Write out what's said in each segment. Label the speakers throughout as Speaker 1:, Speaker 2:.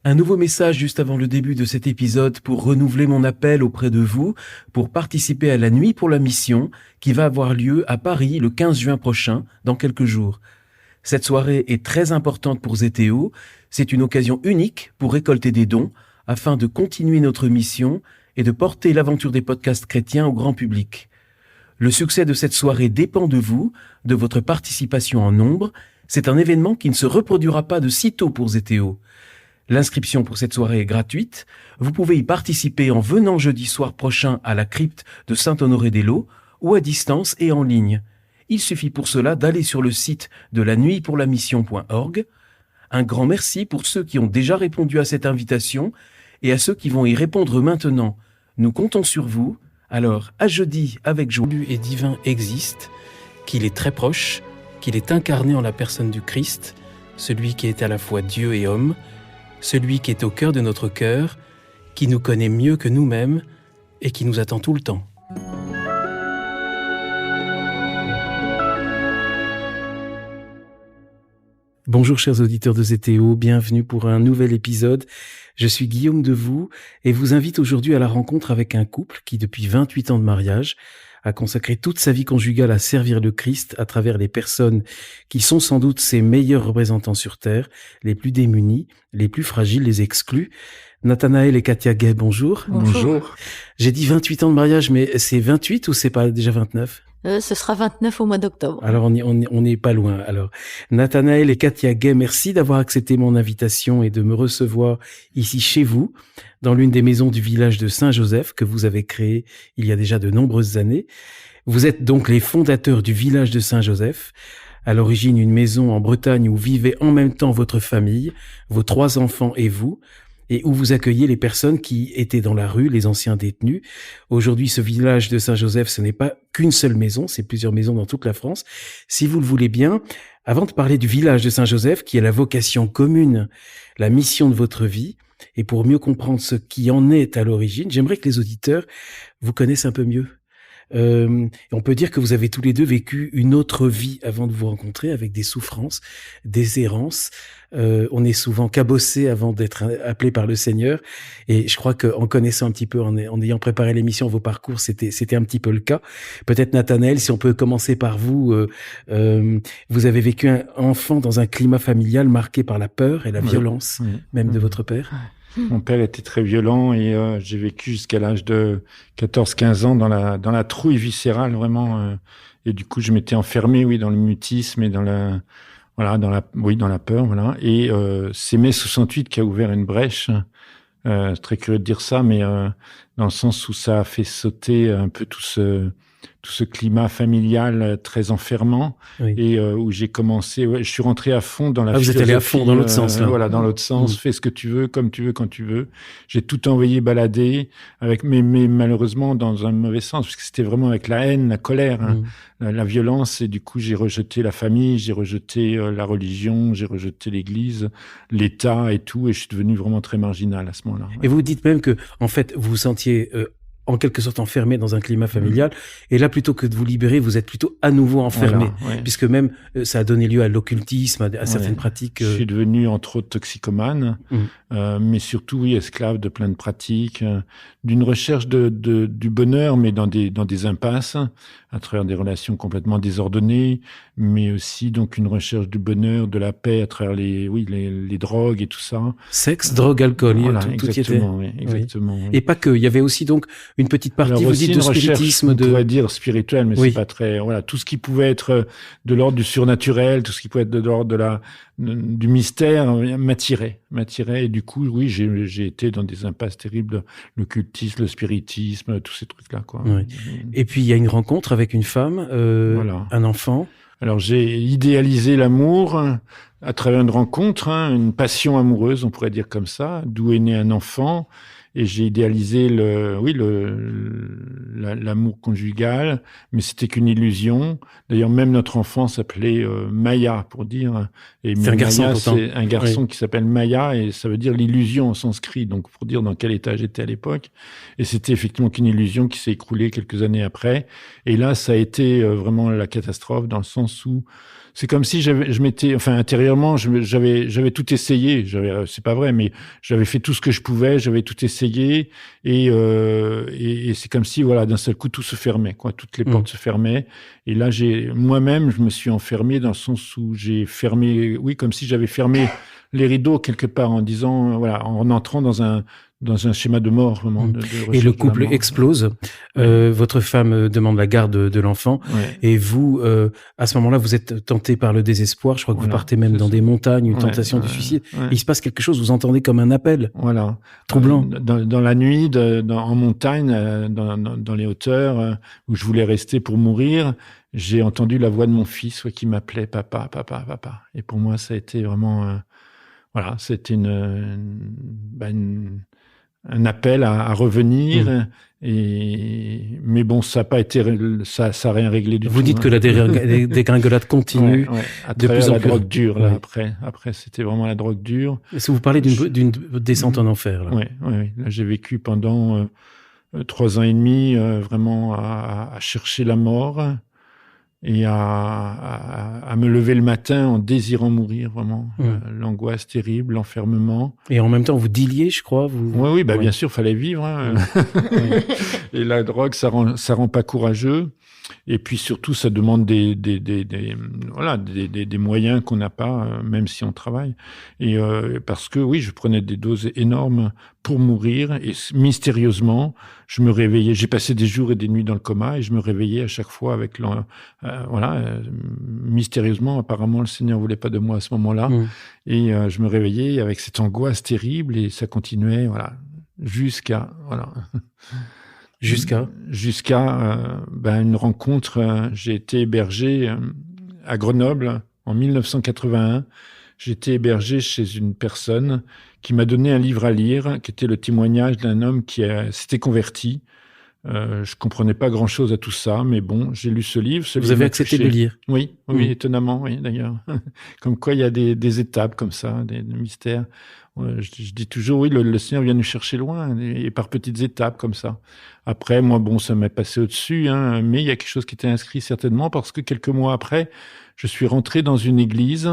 Speaker 1: Un nouveau message juste avant le début de cet épisode pour renouveler mon appel auprès de vous pour participer à la Nuit pour la Mission qui va avoir lieu à Paris le 15 juin prochain, dans quelques jours. Cette soirée est très importante pour Zétéo. C'est une occasion unique pour récolter des dons afin de continuer notre mission et de porter l'aventure des podcasts chrétiens au grand public. Le succès de cette soirée dépend de vous, de votre participation en nombre. C'est un événement qui ne se reproduira pas de sitôt pour Zétéo. L'inscription pour cette soirée est gratuite. Vous pouvez y participer en venant jeudi soir prochain à la crypte de Saint-Honoré-des-Laux ou à distance et en ligne. Il suffit pour cela d'aller sur le site de lanuitpourlamission.org. Un grand merci pour ceux qui ont déjà répondu à cette invitation et à ceux qui vont y répondre maintenant. Nous comptons sur vous. Alors, à jeudi avec joie. Et divin existe, qu'il est très proche, qu'il est incarné en la personne du Christ, celui qui est à la fois Dieu et homme, celui qui est au cœur de notre cœur, qui nous connaît mieux que nous-mêmes et qui nous attend tout le temps. Bonjour chers auditeurs de Zétéo, bienvenue pour un nouvel épisode. Je suis Guillaume Devoux et vous invite aujourd'hui à la rencontre avec un couple qui, depuis 28 ans de mariage, a consacré toute sa vie conjugale à servir le Christ à travers les personnes qui sont sans doute ses meilleurs représentants sur terre, les plus démunis, les plus fragiles, les exclus. Nathanaël et Katia Gay, bonjour.
Speaker 2: Bonjour.
Speaker 1: J'ai dit 28 ans de mariage, mais c'est 28 ou c'est pas déjà 29 ?
Speaker 2: Ce sera 29 au mois d'octobre.
Speaker 1: Alors, on n'est pas loin. Alors, Nathanaël et Katia Gay, merci d'avoir accepté mon invitation et de me recevoir ici chez vous, dans l'une des maisons du village de Saint-Joseph que vous avez créé il y a déjà de nombreuses années. Vous êtes donc les fondateurs du village de Saint-Joseph. À l'origine, une maison en Bretagne où vivait en même temps votre famille, vos 3 enfants et vous, et où vous accueillez les personnes qui étaient dans la rue, les anciens détenus. Aujourd'hui, ce village de Saint-Joseph, ce n'est pas qu'une seule maison, c'est plusieurs maisons dans toute la France. Si vous le voulez bien, avant de parler du village de Saint-Joseph, qui est la vocation commune, la mission de votre vie, et pour mieux comprendre ce qui en est à l'origine, j'aimerais que les auditeurs vous connaissent un peu mieux. On peut dire que vous avez tous les deux vécu une autre vie avant de vous rencontrer, avec des souffrances, des errances. On est souvent cabossé avant d'être appelé par le Seigneur, et je crois qu'en connaissant un petit peu, en ayant préparé l'émission, vos parcours, c'était un petit peu le cas. Peut-être Nathanaël, si on peut commencer par vous. Vous avez vécu un enfant dans un climat familial marqué par la peur et la violence, même de votre père.
Speaker 3: Mon père était très violent et j'ai vécu jusqu'à l'âge de 14-15 ans dans la trouille viscérale, vraiment. Et du coup, je m'étais enfermé, dans le mutisme et dans la peur, voilà. Et c'est mai 68 qui a ouvert une brèche. C'est très curieux de dire ça, mais dans le sens où ça a fait sauter un peu tout ce climat familial très enfermant, et où j'ai commencé, je suis rentré à fond dans la philosophie.
Speaker 1: Vous êtes allé à fond dans l'autre sens, là.
Speaker 3: Voilà, dans l'autre sens, fais ce que tu veux, comme tu veux, quand tu veux. J'ai tout envoyé balader, mais malheureusement dans un mauvais sens, parce que c'était vraiment avec la haine, la colère, la violence, et du coup j'ai rejeté la famille, j'ai rejeté la religion, j'ai rejeté l'église, l'État et tout, et je suis devenu vraiment très marginal à ce moment-là.
Speaker 1: Et vous dites même que, en fait, vous vous sentiez en quelque sorte enfermé dans un climat familial, et là, plutôt que de vous libérer, vous êtes plutôt à nouveau enfermé, puisque même ça a donné lieu à l'occultisme, à certaines pratiques.
Speaker 3: Je suis devenu entre autres toxicomane, mais surtout esclave de plein de pratiques, d'une recherche du bonheur, mais dans des impasses, à travers des relations complètement désordonnées, mais aussi donc une recherche du bonheur, de la paix à travers les drogues et tout ça.
Speaker 1: Sexe, drogue, alcool,
Speaker 3: voilà,
Speaker 1: tout y était.
Speaker 3: Exactement.
Speaker 1: Et pas que, il y avait aussi donc une petite partie,
Speaker 3: alors
Speaker 1: vous
Speaker 3: aussi
Speaker 1: dites, de spiritisme.
Speaker 3: On pourrait dire spirituel, mais c'est pas très... Voilà, tout ce qui pouvait être de l'ordre du surnaturel, tout ce qui pouvait être de l'ordre du mystère m'attirait. Et du coup, j'ai été dans des impasses terribles, l'occultisme, le spiritisme, tous ces trucs-là, quoi.
Speaker 1: Et puis, il y a une rencontre avec une femme, un enfant.
Speaker 3: Alors, j'ai idéalisé l'amour à travers une rencontre, une passion amoureuse, on pourrait dire comme ça, d'où est né un enfant. Et j'ai idéalisé l'amour conjugal, mais c'était qu'une illusion. D'ailleurs, même notre enfant s'appelait Maya, pour dire. Et
Speaker 1: c'est un garçon,
Speaker 3: Maya, c'est un garçon qui s'appelle Maya, et ça veut dire l'illusion en sanskrit, donc pour dire dans quel état j'étais à l'époque. Et c'était effectivement qu'une illusion qui s'est écroulée quelques années après. Et là, ça a été vraiment la catastrophe, dans le sens où c'est comme si intérieurement, j'avais tout essayé. C'est pas vrai, mais j'avais fait tout ce que je pouvais, j'avais tout essayé, et c'est comme si, voilà, d'un seul coup, tout se fermait, quoi. Toutes les portes se fermaient. Et là, moi-même, je me suis enfermé dans le sens où j'ai fermé, oui, comme si j'avais fermé les rideaux quelque part en disant, voilà, en entrant dans un schéma de mort, vraiment.
Speaker 1: Et le couple explose. Votre femme demande la garde de l'enfant.
Speaker 3: Ouais.
Speaker 1: Et vous, à ce moment-là, vous êtes tenté par le désespoir. Je crois que vous partez même dans des montagnes, une tentation du suicide. Ouais. Il se passe quelque chose, vous entendez comme un appel.
Speaker 3: Voilà.
Speaker 1: Troublant.
Speaker 3: Dans la nuit, en montagne, dans les hauteurs, où je voulais rester pour mourir, j'ai entendu la voix de mon fils qui m'appelait papa, papa, papa. Et pour moi, ça a été vraiment... voilà, c'était un appel à revenir, mais bon, ça n'a pas été, ça a rien réglé du tout.
Speaker 1: Vous dites que la dégringolade continue
Speaker 3: de plus en plus. La drogue dure, là, après, c'était vraiment la drogue dure.
Speaker 1: Est-ce que vous parlez d'une descente en enfer, là?
Speaker 3: Oui. Là, j'ai vécu pendant 3 ans et demi, vraiment à chercher la mort et à me lever le matin en désirant mourir, vraiment. L'angoisse terrible, l'enfermement.
Speaker 1: Et en même temps, vous dealiez, je crois.
Speaker 3: Oui, bien sûr, fallait vivre. Hein. Et la drogue, ça rend pas courageux. Et puis surtout, ça demande des moyens qu'on n'a pas, même si on travaille. Et parce que oui, je prenais des doses énormes pour mourir, et mystérieusement, je me réveillais. J'ai passé des jours et des nuits dans le coma, et je me réveillais à chaque fois avec mystérieusement. Apparemment, le Seigneur voulait pas de moi à ce moment-là, et je me réveillais avec cette angoisse terrible, et ça continuait, jusqu'à une rencontre. J'ai été hébergé à Grenoble en 1981. J'ai été hébergé chez une personne qui m'a donné un livre à lire, qui était le témoignage d'un homme qui s'était converti. Je comprenais pas grand-chose à tout ça, mais bon, j'ai lu ce livre.
Speaker 1: Vous avez accepté de le lire?
Speaker 3: Oui, étonnamment, oui, d'ailleurs. Comme quoi, il y a des étapes comme ça, des mystères. Je dis toujours, oui, le Seigneur vient nous chercher loin, et par petites étapes comme ça. Après, moi, bon, ça m'est passé au-dessus, mais il y a quelque chose qui était inscrit certainement, parce que quelques mois après, je suis rentré dans une église,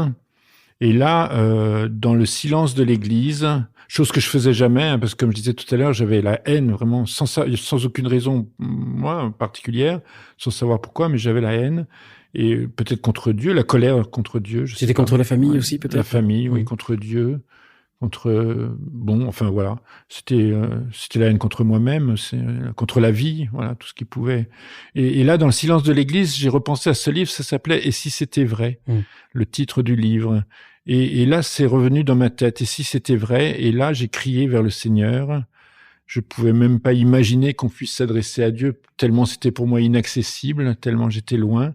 Speaker 3: et là, dans le silence de l'église, chose que je faisais jamais, parce que comme je disais tout à l'heure, j'avais la haine vraiment sans aucune raison, moi, particulière, sans savoir pourquoi, mais j'avais la haine. Et peut-être contre Dieu, la colère contre Dieu.
Speaker 1: C'était contre la famille aussi, peut-être?
Speaker 3: La famille, oui, contre Dieu. Voilà. C'était la haine contre moi-même, contre la vie, voilà, tout ce qui pouvait. Et là, dans le silence de l'église, j'ai repensé à ce livre, ça s'appelait « Et si c'était vrai ?» le titre du livre. Et là, c'est revenu dans ma tête. Et si c'était vrai? Et là, j'ai crié vers le Seigneur. Je pouvais même pas imaginer qu'on puisse s'adresser à Dieu, tellement c'était pour moi inaccessible, tellement j'étais loin.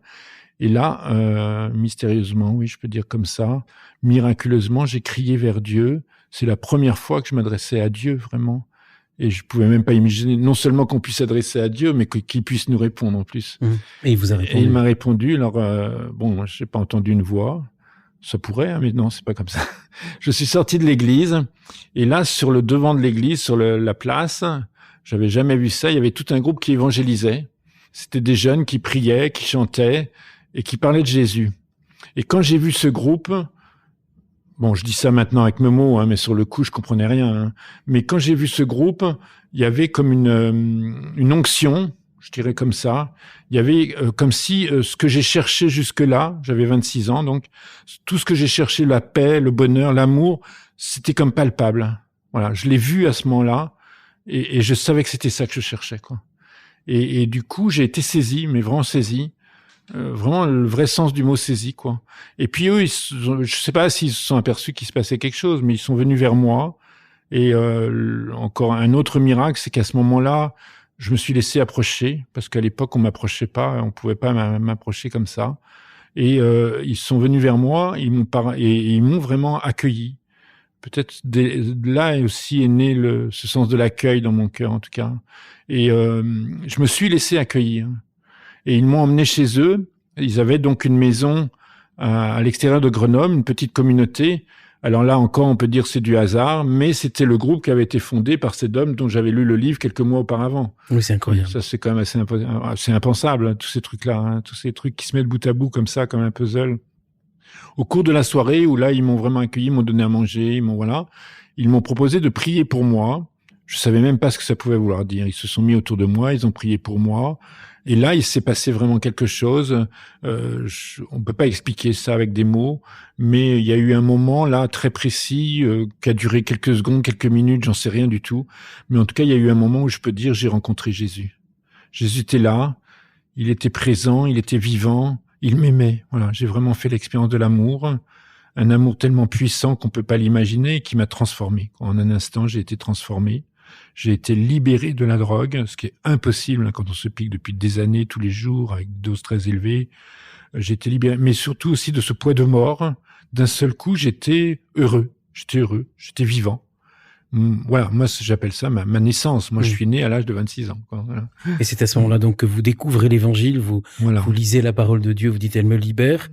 Speaker 3: Et là, mystérieusement, oui, je peux dire comme ça, miraculeusement, j'ai crié vers Dieu. C'est la première fois que je m'adressais à Dieu, vraiment. Et je pouvais même pas imaginer, non seulement qu'on puisse s'adresser à Dieu, mais qu'il puisse nous répondre en plus.
Speaker 1: Et il vous a répondu?
Speaker 3: Et il m'a répondu. Alors, moi, j'ai pas entendu une voix. Ça pourrait, mais non, c'est pas comme ça. Je suis sorti de l'église, et là, sur le devant de l'église, sur la place, j'avais jamais vu ça, il y avait tout un groupe qui évangélisait. C'était des jeunes qui priaient, qui chantaient, et qui parlaient de Jésus. Et quand j'ai vu ce groupe, bon, je dis ça maintenant avec mes mots, mais sur le coup, je comprenais rien. Mais quand j'ai vu ce groupe, il y avait comme une onction, je dirais comme ça. Il y avait comme si ce que j'ai cherché jusque-là, j'avais 26 ans, donc tout ce que j'ai cherché, la paix, le bonheur, l'amour, c'était comme palpable. Voilà, je l'ai vu à ce moment-là, et je savais que c'était ça que je cherchais, quoi. Et du coup, j'ai été saisi, mais vraiment saisi. Vraiment le vrai sens du mot saisi, quoi. Et puis eux, je sais pas s'ils se sont aperçus qu'il se passait quelque chose, mais ils sont venus vers moi. Et encore un autre miracle, c'est qu'à ce moment-là, je me suis laissé approcher, parce qu'à l'époque, on m'approchait pas, on pouvait pas m'approcher comme ça. Et ils sont venus vers moi, ils m'ont vraiment accueilli. Peut-être là aussi est né ce sens de l'accueil dans mon cœur, en tout cas. Et je me suis laissé accueillir. Et ils m'ont emmené chez eux. Ils avaient donc une maison à l'extérieur de Grenoble, une petite communauté. Alors là encore, on peut dire c'est du hasard, mais c'était le groupe qui avait été fondé par cet homme dont j'avais lu le livre quelques mois auparavant.
Speaker 1: Oui, c'est incroyable.
Speaker 3: Ça, c'est quand même assez impensable, tous ces trucs-là, tous ces trucs qui se mettent bout à bout comme ça, comme un puzzle. Au cours de la soirée, où là, ils m'ont vraiment accueilli, ils m'ont donné à manger, ils m'ont proposé de prier pour moi. Je savais même pas ce que ça pouvait vouloir dire. Ils se sont mis autour de moi, ils ont prié pour moi. Et là, il s'est passé vraiment quelque chose. On peut pas expliquer ça avec des mots, mais il y a eu un moment là très précis qui a duré quelques secondes, quelques minutes, j'en sais rien du tout. Mais en tout cas, il y a eu un moment où je peux dire j'ai rencontré Jésus. Jésus était là, il était présent, il était vivant, il m'aimait. Voilà, j'ai vraiment fait l'expérience de l'amour, un amour tellement puissant qu'on peut pas l'imaginer et qui m'a transformé. En un instant, j'ai été transformé. J'ai été libéré de la drogue, ce qui est impossible quand on se pique depuis des années, tous les jours, avec des doses très élevées. J'ai été libéré, mais surtout aussi de ce poids de mort. D'un seul coup, j'étais heureux, j'étais vivant. Voilà, moi j'appelle ça ma naissance. Moi, je suis né à l'âge de 26 ans. Quoi. Voilà.
Speaker 1: Et c'est à ce moment-là donc que vous découvrez l'Évangile, vous lisez la parole de Dieu, vous dites elle me libère.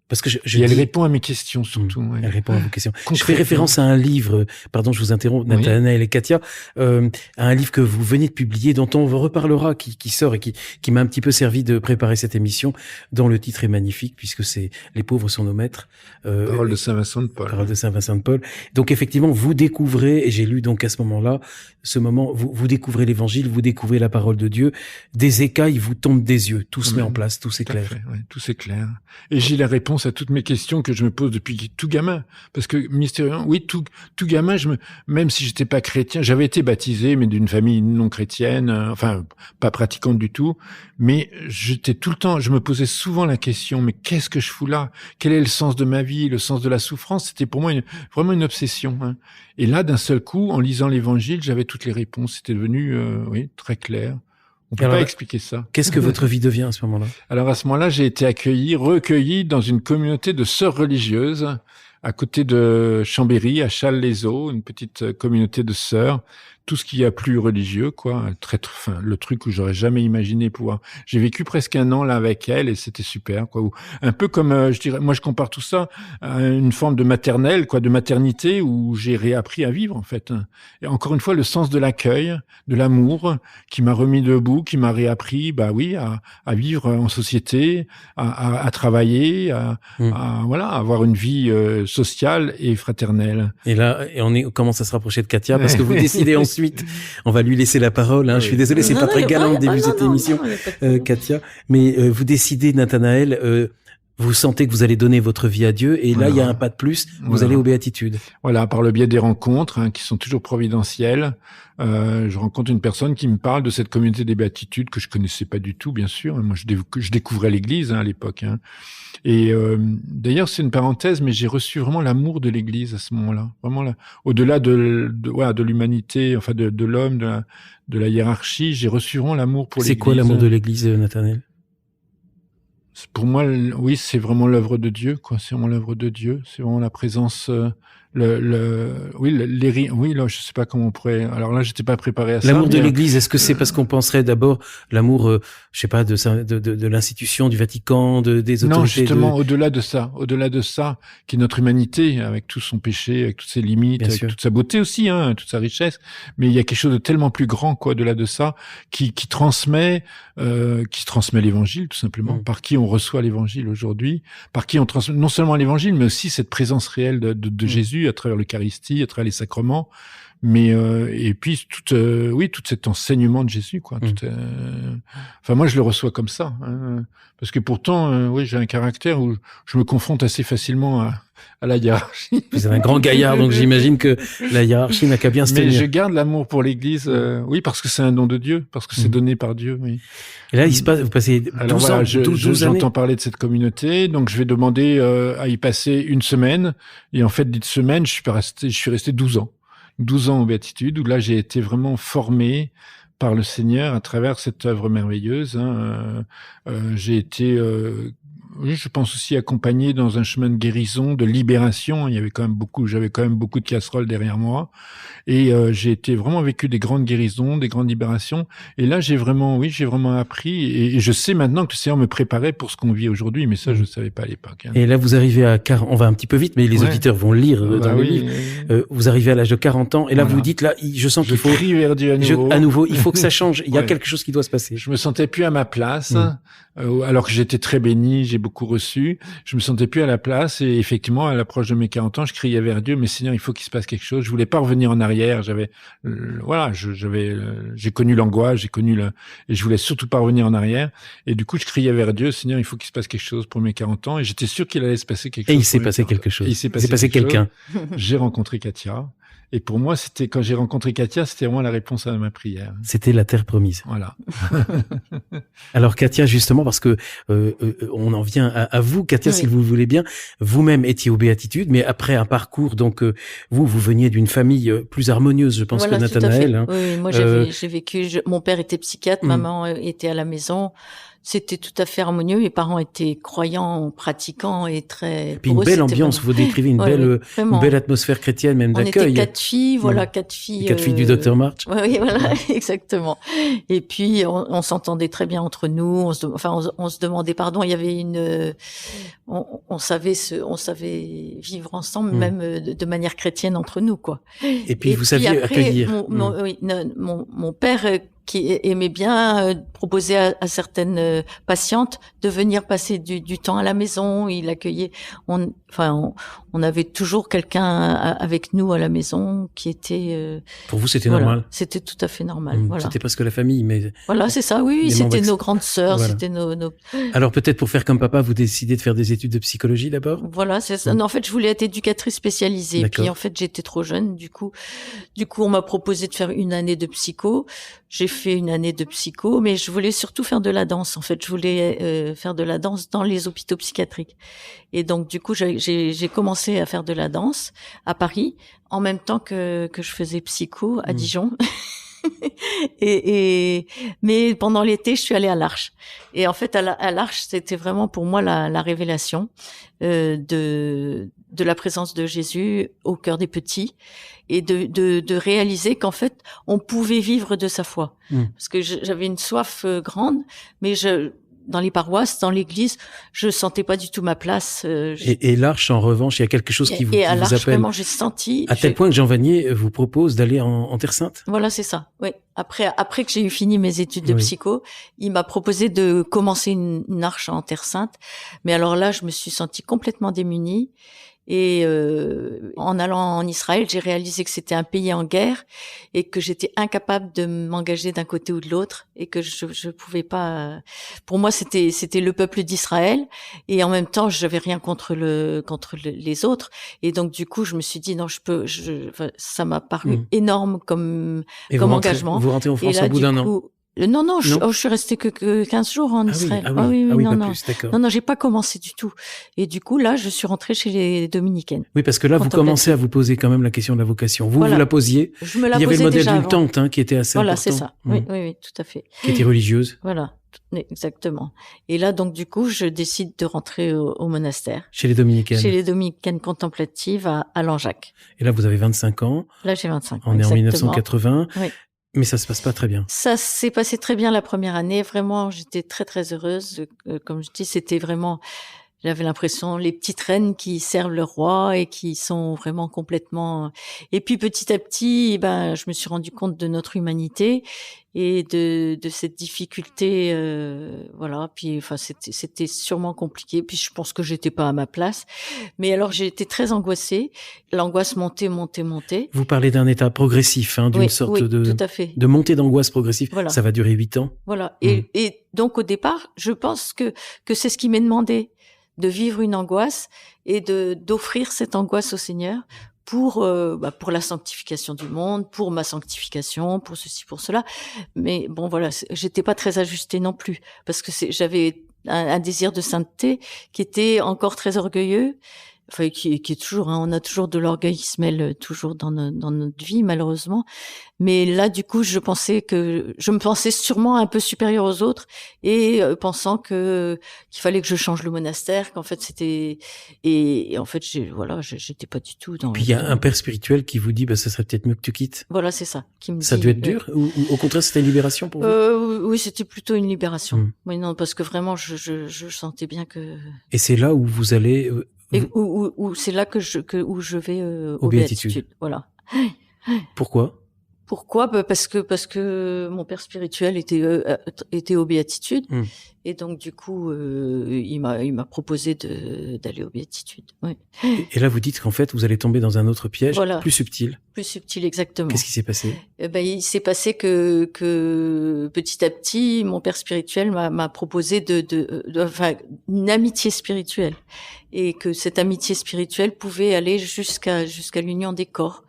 Speaker 1: Parce que
Speaker 3: elle répond à mes questions surtout. Ouais.
Speaker 1: Elle répond à vos questions. Je fais référence à un livre, pardon, je vous interromps, Nathanaël et Katia, à un livre que vous venez de publier, dont on reparlera, qui sort et qui m'a un petit peu servi de préparer cette émission, dont le titre est magnifique, puisque c'est Les pauvres sont nos maîtres.
Speaker 3: Parole de Saint Vincent de Paul.
Speaker 1: Parole de Saint Vincent de Paul. Donc effectivement, vous découvrez, et j'ai lu donc à ce moment-là, vous découvrez l'Évangile, vous découvrez la parole de Dieu, des écailles vous tombent des yeux, tout se met en place, tout s'éclaire.
Speaker 3: Tout s'éclaire. Et j'ai la réponse à toutes mes questions que je me pose depuis tout gamin. Parce que, mystérieusement, oui, tout gamin, même si j'étais pas chrétien, j'avais été baptisé, mais d'une famille non chrétienne, enfin, pas pratiquante du tout. Mais j'étais tout le temps, je me posais souvent la question, mais qu'est-ce que je fous là? Quel est le sens de ma vie? Le sens de la souffrance? C'était pour moi vraiment une obsession. Hein. Et là, d'un seul coup, en lisant l'Évangile, j'avais toutes les réponses. C'était devenu, très clair. On peut pas expliquer ça.
Speaker 1: Qu'est-ce que votre vie devient à ce moment-là?
Speaker 3: Alors à ce moment-là, j'ai été recueilli dans une communauté de sœurs religieuses à côté de Chambéry, à Challes-les-Eaux, une petite communauté de sœurs. Tout ce qu'il y a plus religieux, quoi. Le truc où j'aurais jamais imaginé pouvoir. J'ai vécu presque un an là avec elle et c'était super, quoi. Un peu comme, je dirais, moi je compare tout ça à une forme de maternelle, quoi, de maternité où j'ai réappris à vivre en fait. Et encore une fois, le sens de l'accueil, de l'amour, qui m'a remis debout, qui m'a réappris, à vivre en société, à travailler, à avoir une vie sociale et fraternelle.
Speaker 1: Et là, on commence à se rapprocher de Katia parce que vous décidez ensuite. On va lui laisser la parole. Hein. Je suis désolé, c'est pas très galant le début de cette émission, Katia. Mais vous décidez, Nathanaël, vous sentez que vous allez donner votre vie à Dieu, et là, il y a un pas de plus. Vous allez aux béatitudes.
Speaker 3: Voilà, par le biais des rencontres qui sont toujours providentielles. Je rencontre une personne qui me parle de cette communauté des béatitudes que je connaissais pas du tout, bien sûr. Moi, je découvrais l'Église à l'époque. Et d'ailleurs, c'est une parenthèse, mais j'ai reçu vraiment l'amour de l'Église à ce moment-là. Vraiment là, au-delà de l'humanité, enfin de l'homme, de la hiérarchie, j'ai reçu vraiment l'amour pour l'Église.
Speaker 1: C'est quoi l'amour de l'Église, Nathanaël?
Speaker 3: Pour moi, oui, c'est vraiment l'œuvre de Dieu, quoi. C'est vraiment l'œuvre de Dieu. C'est vraiment la présence, je sais pas comment on pourrait. Alors là, j'étais pas préparé à ça.
Speaker 1: L'amour de l'Église, est-ce que c'est parce qu'on penserait d'abord l'amour, je sais pas, de l'institution, du Vatican, des autorités?
Speaker 3: Non, justement, au-delà de ça, qui est notre humanité, avec tout son péché, avec toutes ses limites, avec toute sa beauté aussi, toute sa richesse. Mais il y a quelque chose de tellement plus grand, quoi, au-delà de ça, qui transmet l'Évangile, tout simplement, par qui on reçoit l'Évangile aujourd'hui, par qui on transmet non seulement l'Évangile, mais aussi cette présence réelle de Jésus à travers l'Eucharistie, à travers les sacrements, mais et puis tout cet enseignement de Jésus, quoi. Enfin, moi, je le reçois comme ça, parce que pourtant, j'ai un caractère où je me confronte assez facilement à la hiérarchie.
Speaker 1: Vous êtes un grand gaillard, donc j'imagine que la hiérarchie n'a qu'à bien se tenir.
Speaker 3: Mais je garde l'amour pour l'Église, parce que c'est un don de Dieu, parce que c'est donné par Dieu, oui.
Speaker 1: Et là, vous passez 12 ans, 12 années.
Speaker 3: J'entends parler de cette communauté, donc je vais demander à y passer une semaine, et en fait, dite semaine, je suis resté 12 ans. 12 ans en béatitude, où là, j'ai été vraiment formé par le Seigneur à travers cette œuvre merveilleuse. J'ai été, je pense aussi accompagné dans un chemin de guérison, de libération. J'avais quand même beaucoup de casseroles derrière moi. Et j'ai été vraiment vécu des grandes guérisons, des grandes libérations. Et là, j'ai vraiment appris. Et je sais maintenant que le Seigneur me préparait pour ce qu'on vit aujourd'hui. Mais ça, je ne savais pas à l'époque.
Speaker 1: Et là, vous arrivez on va un petit peu vite, mais les auditeurs vont le lire dans le livre. Vous arrivez à l'âge de 40 ans. Et là, vous dites, là, je sens qu'il faut...
Speaker 3: Je crie vers Dieu à nouveau.
Speaker 1: Il faut que ça change. Il y a
Speaker 3: Ouais.
Speaker 1: quelque chose qui doit se passer.
Speaker 3: Je me sentais plus à ma place, alors que j'étais très béni, j'ai beaucoup reçu. Je me sentais plus à la place, et effectivement, à l'approche de mes 40 ans, je criais vers Dieu, mais Seigneur, il faut qu'il se passe quelque chose. Je voulais pas revenir en arrière. J'ai connu l'angoisse, et je voulais surtout pas revenir en arrière. Et du coup, je criais vers Dieu, Seigneur, il faut qu'il se passe quelque chose pour mes 40 ans. Et j'étais sûr qu'il allait se passer quelque chose.
Speaker 1: Et il s'est
Speaker 3: pour mes
Speaker 1: passé
Speaker 3: 40 ans.
Speaker 1: quelque chose.
Speaker 3: Et il s'est passé quelque
Speaker 1: quelqu'un.
Speaker 3: chose. J'ai rencontré Katia. Et pour moi, quand j'ai rencontré Katia, c'était vraiment la réponse à ma prière.
Speaker 1: C'était la terre promise.
Speaker 3: Voilà.
Speaker 1: Alors Katia, justement, parce que on en vient à vous, Katia,
Speaker 2: Oui.
Speaker 1: si vous le voulez bien. Vous-même étiez aux Béatitudes, mais après un parcours, donc vous veniez d'une famille plus harmonieuse, je pense,
Speaker 2: Voilà,
Speaker 1: que
Speaker 2: tout à fait.
Speaker 1: Nathanaël. Hein.
Speaker 2: Oui, moi j'ai vécu. Mon père était psychiatre, maman était à la maison. C'était tout à fait harmonieux. Mes parents étaient croyants, pratiquants et très.
Speaker 1: Et puis une belle ambiance. Vous décrivez une belle atmosphère chrétienne, même d'accueil.
Speaker 2: On était 4 filles, voilà, 4 filles.
Speaker 1: 4 filles du Dr March.
Speaker 2: Oui, voilà, exactement. Et puis on s'entendait très bien entre nous. On se demandait pardon. Il y avait on savait vivre ensemble, même de manière chrétienne entre nous, quoi.
Speaker 1: Et puis vous saviez accueillir.
Speaker 2: Mon père qui aimait bien proposer à certaines patientes de venir passer du temps à la maison. Il accueillait. On avait toujours quelqu'un avec nous à la maison qui était.
Speaker 1: Pour vous, c'était normal.
Speaker 2: C'était tout à fait normal. Voilà.
Speaker 1: C'était presque la famille, mais.
Speaker 2: Voilà, c'est ça. Oui, c'était nos grandes sœurs. Voilà. C'était nos.
Speaker 1: Alors peut-être pour faire comme papa, vous décidez de faire des études de psychologie d'abord.
Speaker 2: Voilà, c'est ça. Non, en fait, je voulais être éducatrice spécialisée.
Speaker 1: D'accord.
Speaker 2: Puis en fait, j'étais trop jeune. Du coup, on m'a proposé de faire une année de psycho. J'ai fait une année de psycho, mais je voulais surtout faire de la danse. En fait, je voulais faire de la danse dans les hôpitaux psychiatriques. Et donc, du coup, j'ai commencé à faire de la danse à Paris, en même temps que je faisais psycho à Dijon. Mais pendant l'été, je suis allée à l'Arche. Et en fait, à l'Arche, c'était vraiment pour moi la révélation de la présence de Jésus au cœur des petits, et de réaliser qu'en fait, on pouvait vivre de sa foi. Parce que j'avais une soif grande, mais dans les paroisses, dans l'église, je sentais pas du tout ma place.
Speaker 1: Et l'Arche, en revanche, il y a quelque chose qui vous
Speaker 2: à l'Arche,
Speaker 1: appelle.
Speaker 2: Vraiment, j'ai senti.
Speaker 1: À tel point que Jean Vanier vous propose d'aller en Terre Sainte.
Speaker 2: Voilà, c'est ça. Oui. Après que j'ai eu fini mes études de psycho, il m'a proposé de commencer une Arche en Terre Sainte. Mais alors là, je me suis sentie complètement démunie. Et en allant en Israël, j'ai réalisé que c'était un pays en guerre et que j'étais incapable de m'engager d'un côté ou de l'autre, et que je pouvais pas. Pour moi, c'était le peuple d'Israël, et en même temps, je n'avais rien contre les autres. Et donc du coup, je me suis dit non, ça m'a paru énorme comme engagement.
Speaker 1: Vous rentrez en France au bout d'un an.
Speaker 2: Non, je suis restée que 15 jours en Israël. Non, j'ai pas commencé du tout. Et du coup, là, je suis rentrée chez les dominicaines.
Speaker 1: Oui, parce que là, vous commencez à vous poser quand même la question de la vocation. Vous la posiez.
Speaker 2: Je me la posais déjà.
Speaker 1: Il y avait le modèle d'une
Speaker 2: avant.
Speaker 1: tante, qui était assez important.
Speaker 2: Voilà, c'est ça. Oui, tout à fait.
Speaker 1: Qui était religieuse.
Speaker 2: Voilà, exactement. Et là, donc, du coup, je décide de rentrer au monastère.
Speaker 1: Chez les dominicaines.
Speaker 2: Chez les dominicaines contemplatives à Langeac.
Speaker 1: Et là, vous avez 25 ans.
Speaker 2: Là, j'ai 25 ans.
Speaker 1: On est en 1980.
Speaker 2: Oui.
Speaker 1: Mais ça se passe pas très bien.
Speaker 2: Ça s'est passé très bien la première année. Vraiment, j'étais très, très heureuse. Comme je dis, c'était vraiment, j'avais l'impression, les petites reines qui servent le roi et qui sont vraiment complètement. Et puis, petit à petit, je me suis rendu compte de notre humanité et de cette difficulté, voilà. Puis, c'était sûrement compliqué. Puis, je pense que j'étais pas à ma place. Mais alors, j'ai été très angoissée. L'angoisse montait.
Speaker 1: Vous parlez d'un état progressif, d'une sorte
Speaker 2: tout à fait.
Speaker 1: de montée d'angoisse progressive.
Speaker 2: Voilà.
Speaker 1: Ça va durer 8 ans.
Speaker 2: Voilà. Et donc, au départ, je pense que c'est ce qui m'est demandé, de vivre une angoisse et d'offrir cette angoisse au Seigneur pour la sanctification du monde, pour ma sanctification, pour ceci, pour cela. Mais bon, voilà, j'étais pas très ajustée non plus, parce que j'avais un désir de sainteté qui était encore très orgueilleux. Enfin, qui est toujours, on a toujours de l'orgueil qui se mêle toujours dans notre vie, malheureusement. Mais là, du coup, je me pensais sûrement un peu supérieure aux autres, et pensant qu'il fallait que je change le monastère, qu'en fait et en fait, j'étais pas du tout dans.
Speaker 1: Puis il y a un père spirituel qui vous dit, ça serait peut-être mieux que tu quittes.
Speaker 2: Voilà, c'est ça.
Speaker 1: Ça a dû être dur, ou au contraire, c'était une libération pour vous?
Speaker 2: Oui, c'était plutôt une libération. Oui, non, parce que vraiment, je sentais bien que.
Speaker 1: Et c'est là où vous allez.
Speaker 2: Et où c'est là où je vais aux
Speaker 1: Béatitudes.
Speaker 2: Voilà.
Speaker 1: Pourquoi?
Speaker 2: Pourquoi? Parce que mon père spirituel était aux béatitudes, et donc du coup il m'a proposé d'aller aux béatitudes. Ouais.
Speaker 1: Et là vous dites qu'en fait vous allez tomber dans un autre piège,
Speaker 2: Voilà.
Speaker 1: plus subtil.
Speaker 2: Plus subtil, exactement.
Speaker 1: Qu'est-ce qui s'est passé?
Speaker 2: Il s'est passé que petit à petit mon père spirituel m'a proposé une amitié spirituelle, et que cette amitié spirituelle pouvait aller jusqu'à l'union des corps.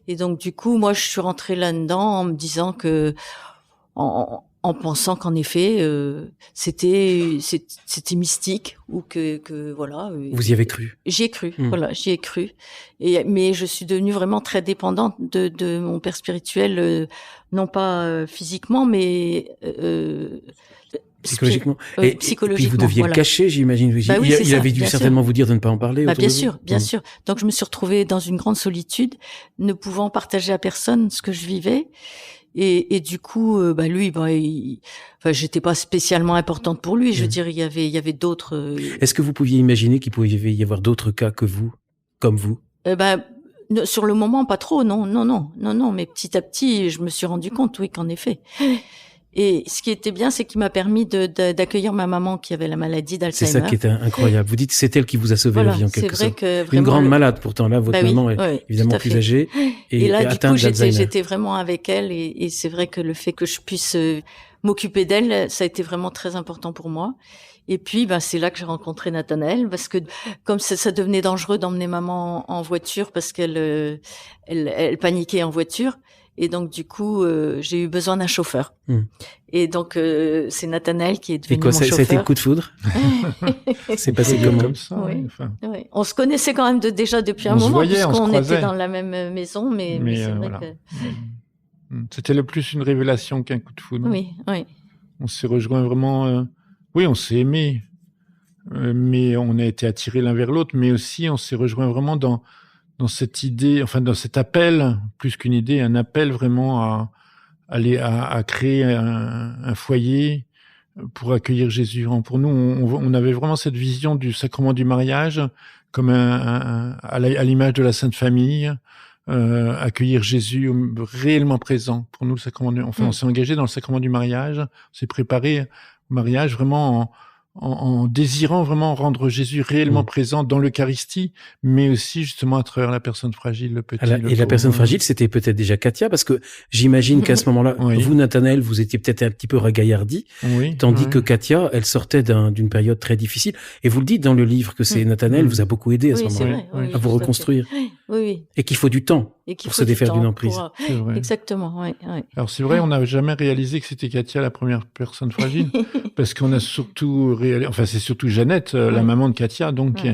Speaker 2: Et donc du coup moi je suis rentrée là-dedans en me disant que en pensant qu'en effet c'était mystique, ou que voilà.
Speaker 1: Vous y avez cru?
Speaker 2: J'y ai cru, voilà, j'y ai cru. Mais je suis devenue vraiment très dépendante de mon père spirituel, non pas physiquement, mais
Speaker 1: psychologiquement.
Speaker 2: Psychologiquement.
Speaker 1: Et puis vous deviez le cacher, j'imagine.
Speaker 2: Oui,
Speaker 1: il avait dû certainement vous dire de ne pas en parler.
Speaker 2: Bien sûr, bien sûr. Donc je me suis retrouvée dans une grande solitude, ne pouvant partager à personne ce que je vivais. Et du coup, lui, j'étais pas spécialement importante pour lui. Je veux dire, il y avait d'autres.
Speaker 1: Est-ce que vous pouviez imaginer qu'il pouvait y avoir d'autres cas que vous, comme vous?
Speaker 2: Sur le moment, pas trop. Non. Mais petit à petit, je me suis rendu compte, oui, qu'en effet. Et ce qui était bien, c'est qu'il m'a permis d'accueillir ma maman qui avait la maladie d'Alzheimer.
Speaker 1: C'est ça qui est incroyable. Vous dites que c'est elle qui vous a sauvé la vie en quelque sorte.
Speaker 2: C'est vrai que
Speaker 1: une grande malade pourtant. Là, votre maman est évidemment plus âgée
Speaker 2: et là, du coup, j'étais vraiment avec elle, et c'est vrai que le fait que je puisse m'occuper d'elle, ça a été vraiment très important pour moi. Et puis, c'est là que j'ai rencontré Nathanaël, parce que comme ça devenait dangereux d'emmener maman en voiture, parce qu'elle paniquait en voiture. Et donc, du coup, j'ai eu besoin d'un chauffeur. Et donc, c'est Nathanaël qui est devenu mon chauffeur.
Speaker 1: Ça a été le coup de foudre? C'est passé comme
Speaker 3: ça.
Speaker 2: Oui. Oui. On se connaissait quand même déjà depuis un moment, puisqu'on était dans la même maison, mais c'est vrai que...
Speaker 3: C'était le plus une révélation qu'un coup de foudre.
Speaker 2: Oui.
Speaker 3: On s'est rejoint vraiment... Oui, on s'est aimés, mais on a été attirés l'un vers l'autre, mais aussi on s'est rejoint vraiment dans cette idée, enfin dans cet appel, plus qu'une idée, un appel vraiment à créer un foyer pour accueillir Jésus. Pour nous, on avait vraiment cette vision du sacrement du mariage comme à l'image de la Sainte Famille, accueillir Jésus réellement présent. Pour nous, le sacrement on s'est engagé dans le sacrement du mariage, on s'est préparé au mariage vraiment en désirant vraiment rendre Jésus réellement présent dans l'Eucharistie, mais aussi justement à travers la personne fragile, le petit.
Speaker 1: La personne fragile, c'était peut-être déjà Katia, parce que j'imagine qu'à ce moment-là, vous, Nathanaël, vous étiez peut-être un petit peu ragaillardi, tandis que Katia, elle sortait d'une période très difficile. Et vous le dites dans le livre que c'est Nathanaël vous a beaucoup aidé à ce moment-là, à vous reconstruire.
Speaker 2: Oui.
Speaker 1: Et qu'il faut du temps pour se défaire d'une emprise.
Speaker 2: Exactement, oui.
Speaker 3: Alors c'est vrai, on n'a jamais réalisé que c'était Katia la première personne fragile, parce qu'on a surtout c'est surtout Jeannette, la maman de Katia, donc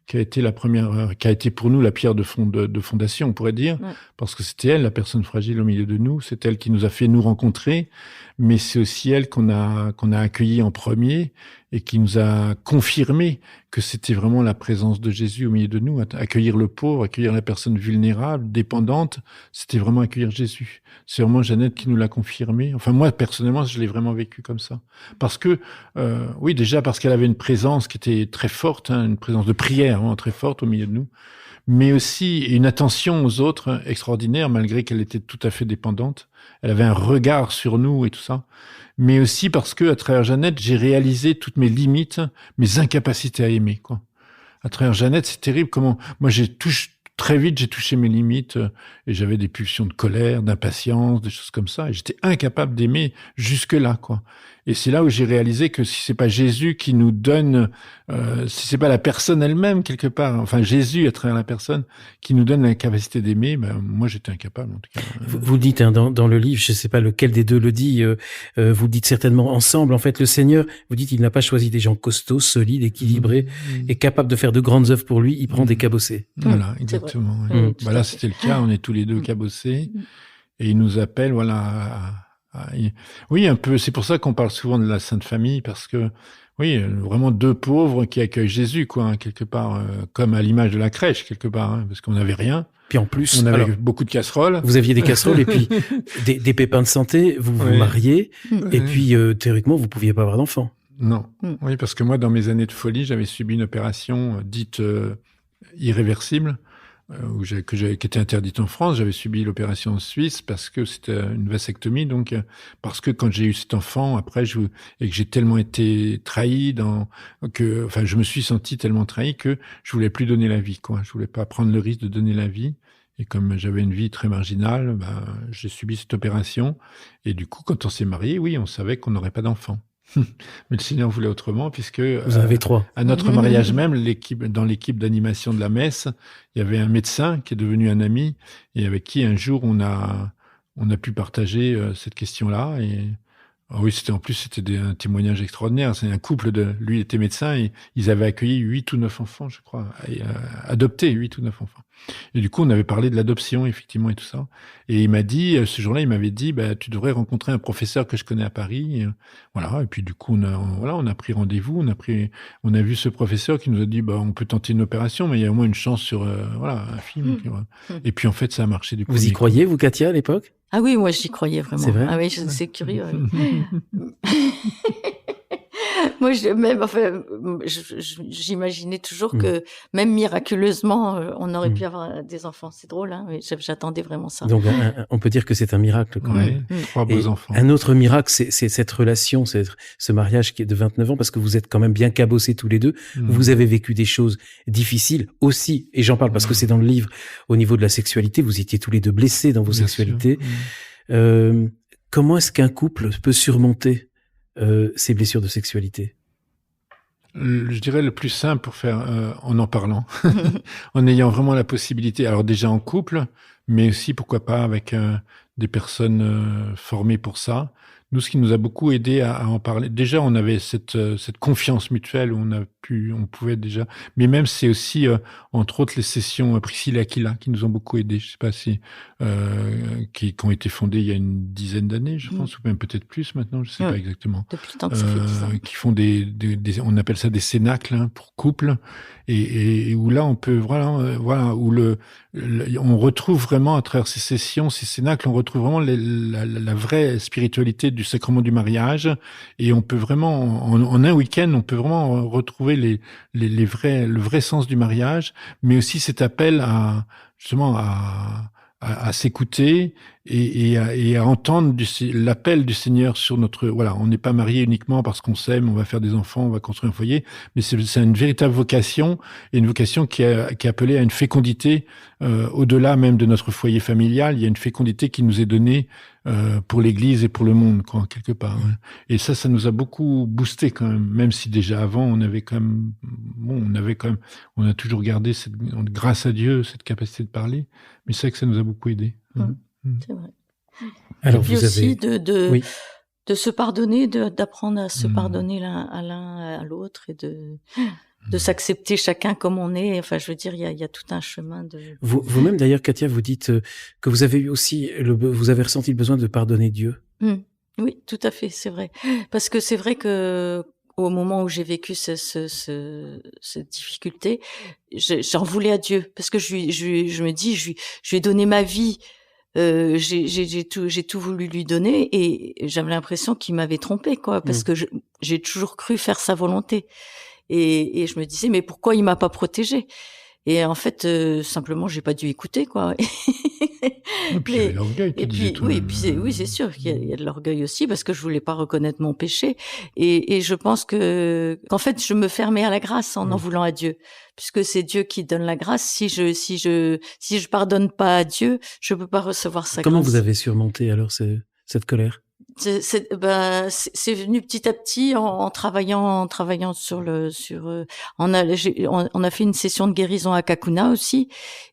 Speaker 3: qui a été la première, qui a été pour nous la pierre de fondation, on pourrait dire, parce que c'était elle la personne fragile au milieu de nous, c'est elle qui nous a fait nous rencontrer, mais c'est aussi elle qu'on a accueillie en premier et qui nous a confirmé que c'était vraiment la présence de Jésus au milieu de nous. Accueillir le pauvre, accueillir la personne vulnérable, dépendante, c'était vraiment accueillir Jésus. C'est vraiment Jeannette qui nous l'a confirmé. Enfin, moi, personnellement, je l'ai vraiment vécu comme ça. Parce que, déjà parce qu'elle avait une présence qui était très forte, une présence de prière vraiment très forte au milieu de nous, mais aussi une attention aux autres extraordinaire, malgré qu'elle était tout à fait dépendante. Elle avait un regard sur nous et tout ça. Mais aussi parce que, à travers Jeannette, j'ai réalisé toutes mes limites, mes incapacités à aimer, quoi. À travers Jeannette, c'est terrible comment, moi, très vite, j'ai touché mes limites, et j'avais des pulsions de colère, d'impatience, des choses comme ça, et j'étais incapable d'aimer jusque-là, quoi. Et c'est là où j'ai réalisé que si c'est pas Jésus qui nous donne, si c'est pas la personne elle-même quelque part, enfin Jésus à travers la personne qui nous donne la capacité d'aimer, moi j'étais incapable en tout cas.
Speaker 1: Vous le dites dans le livre, je sais pas lequel des deux le dit, vous le dites certainement ensemble. En fait, le Seigneur, vous dites, il n'a pas choisi des gens costauds, solides, équilibrés, et capables de faire de grandes œuvres pour lui. Il prend des cabossés.
Speaker 3: Voilà, exactement. Là, c'était le cas. On est tous les deux cabossés, et il nous appelle, oui, un peu. C'est pour ça qu'on parle souvent de la Sainte Famille, parce que, oui, vraiment deux pauvres qui accueillent Jésus, quoi, quelque part, comme à l'image de la crèche, quelque part, parce qu'on n'avait rien.
Speaker 1: Puis en plus,
Speaker 3: on avait beaucoup de casseroles.
Speaker 1: Vous aviez des casseroles et puis des pépins de santé. Vous vous mariez et puis théoriquement, vous pouviez pas avoir d'enfants.
Speaker 3: Non. Oui, parce que moi, dans mes années de folie, j'avais subi une opération dite irréversible. qui était interdite en France. J'avais subi l'opération en Suisse parce que c'était une vasectomie. Donc, parce que quand j'ai eu cet enfant, après, et que j'ai tellement été trahi je me suis senti tellement trahi que je voulais plus donner la vie, quoi. Je voulais pas prendre le risque de donner la vie. Et comme j'avais une vie très marginale, j'ai subi cette opération. Et du coup, quand on s'est mariés, oui, on savait qu'on n'aurait pas d'enfant. Mais le Seigneur voulait autrement, puisque
Speaker 1: vous en avez 3.
Speaker 3: À notre mariage même, dans l'équipe d'animation de la messe, il y avait un médecin qui est devenu un ami et avec qui un jour on a pu partager cette question-là. Et oui, c'était un témoignage extraordinaire. C'est un couple lui était médecin et ils avaient accueilli 8 ou 9 enfants, je crois, et adopté 8 ou 9 enfants. Et du coup, on avait parlé de l'adoption, effectivement, et tout ça. Et il m'a dit, ce jour-là, il m'avait dit, tu devrais rencontrer un professeur que je connais à Paris. Et, voilà. Et puis, du coup, on a pris rendez-vous. On a vu ce professeur qui nous a dit, on peut tenter une opération, mais il y a au moins une chance sur, un film. Et puis, en fait, ça a marché du coup.
Speaker 1: Vous y croyez, vous, Katia, à l'époque?
Speaker 2: Ah oui, moi, j'y croyais vraiment.
Speaker 1: C'est vrai?
Speaker 2: Ah oui, c'est curieux. Moi, j'imaginais toujours que, même miraculeusement, on aurait pu avoir des enfants. C'est drôle, hein, mais j'attendais vraiment ça.
Speaker 1: Donc, on peut dire que c'est un miracle, quand même.
Speaker 3: 3 beaux enfants.
Speaker 1: Un autre miracle, c'est cette relation, ce mariage qui est de 29 ans, parce que vous êtes quand même bien cabossés tous les deux. Vous avez vécu des choses difficiles aussi, et j'en parle parce que c'est dans le livre, au niveau de la sexualité, vous étiez tous les deux blessés dans vos sexualités. Comment est-ce qu'un couple peut surmonter ces blessures de sexualité?
Speaker 3: Je dirais le plus simple pour faire en parlant, en ayant vraiment la possibilité. Alors déjà en couple, mais aussi pourquoi pas avec des personnes formées pour ça. Nous, ce qui nous a beaucoup aidé à en parler, déjà on avait cette confiance mutuelle où on pouvait déjà. Mais même c'est aussi entre autres les sessions Priscilla Aquila qui nous ont beaucoup aidés. Je sais pas si qui ont été fondées il y a une dizaine d'années, je pense, ou même peut-être plus maintenant, je sais pas exactement.
Speaker 2: Depuis le temps que ça fait 10 ans.
Speaker 3: Qui font on appelle ça des cénacles pour couples, et où là on peut où on retrouve vraiment à travers ces sessions, ces cénacles, on retrouve vraiment la vraie spiritualité du sacrement du mariage, et on peut vraiment en un week-end, on peut vraiment retrouver le vrai sens du mariage, mais aussi cet appel à justement à s'écouter et à entendre l'appel du Seigneur sur notre... Voilà, on n'est pas marié uniquement parce qu'on s'aime, on va faire des enfants, on va construire un foyer, mais c'est une véritable vocation, et une vocation qui est appelée à une fécondité au-delà même de notre foyer familial. Il y a une fécondité qui nous est donnée pour l'Église et pour le monde, quoi, quelque part. Ouais. Et ça nous a beaucoup boosté quand même si déjà avant on avait quand même... on a toujours gardé grâce à Dieu, cette capacité de parler, mais c'est vrai que ça nous a beaucoup aidé.
Speaker 2: C'est vrai.
Speaker 1: Alors,
Speaker 2: et puis
Speaker 1: vous
Speaker 2: aussi
Speaker 1: avez...
Speaker 2: de se pardonner, d'apprendre à se pardonner l'un à l'autre, et de s'accepter chacun comme on est. Enfin, je veux dire, il y a tout un chemin de...
Speaker 1: Vous-même, d'ailleurs, Katia, vous dites que vous avez eu aussi, vous avez ressenti le besoin de pardonner Dieu.
Speaker 2: Oui, tout à fait, c'est vrai. Parce que c'est vrai que au moment où j'ai vécu cette difficulté, j'en voulais à Dieu, parce que je me dis, je lui ai donné ma vie. J'ai tout voulu lui donner, et j'avais l'impression qu'il m'avait trompée, quoi, parce que j'ai toujours cru faire sa volonté, et je me disais, mais pourquoi il m'a pas protégée? Et en fait, simplement, j'ai pas dû écouter, quoi.
Speaker 3: Et puis, il y a l'orgueil,
Speaker 2: oui, c'est sûr qu'il y a de l'orgueil aussi, parce que je voulais pas reconnaître mon péché, et je pense qu'en fait, je me fermais à la grâce en voulant à Dieu, puisque c'est Dieu qui donne la grâce. Si je pardonne pas à Dieu, je peux pas recevoir sa grâce.
Speaker 1: Comment vous avez surmonté alors cette colère?
Speaker 2: C'est venu petit à petit en travaillant on a fait une session de guérison à Kakuna aussi,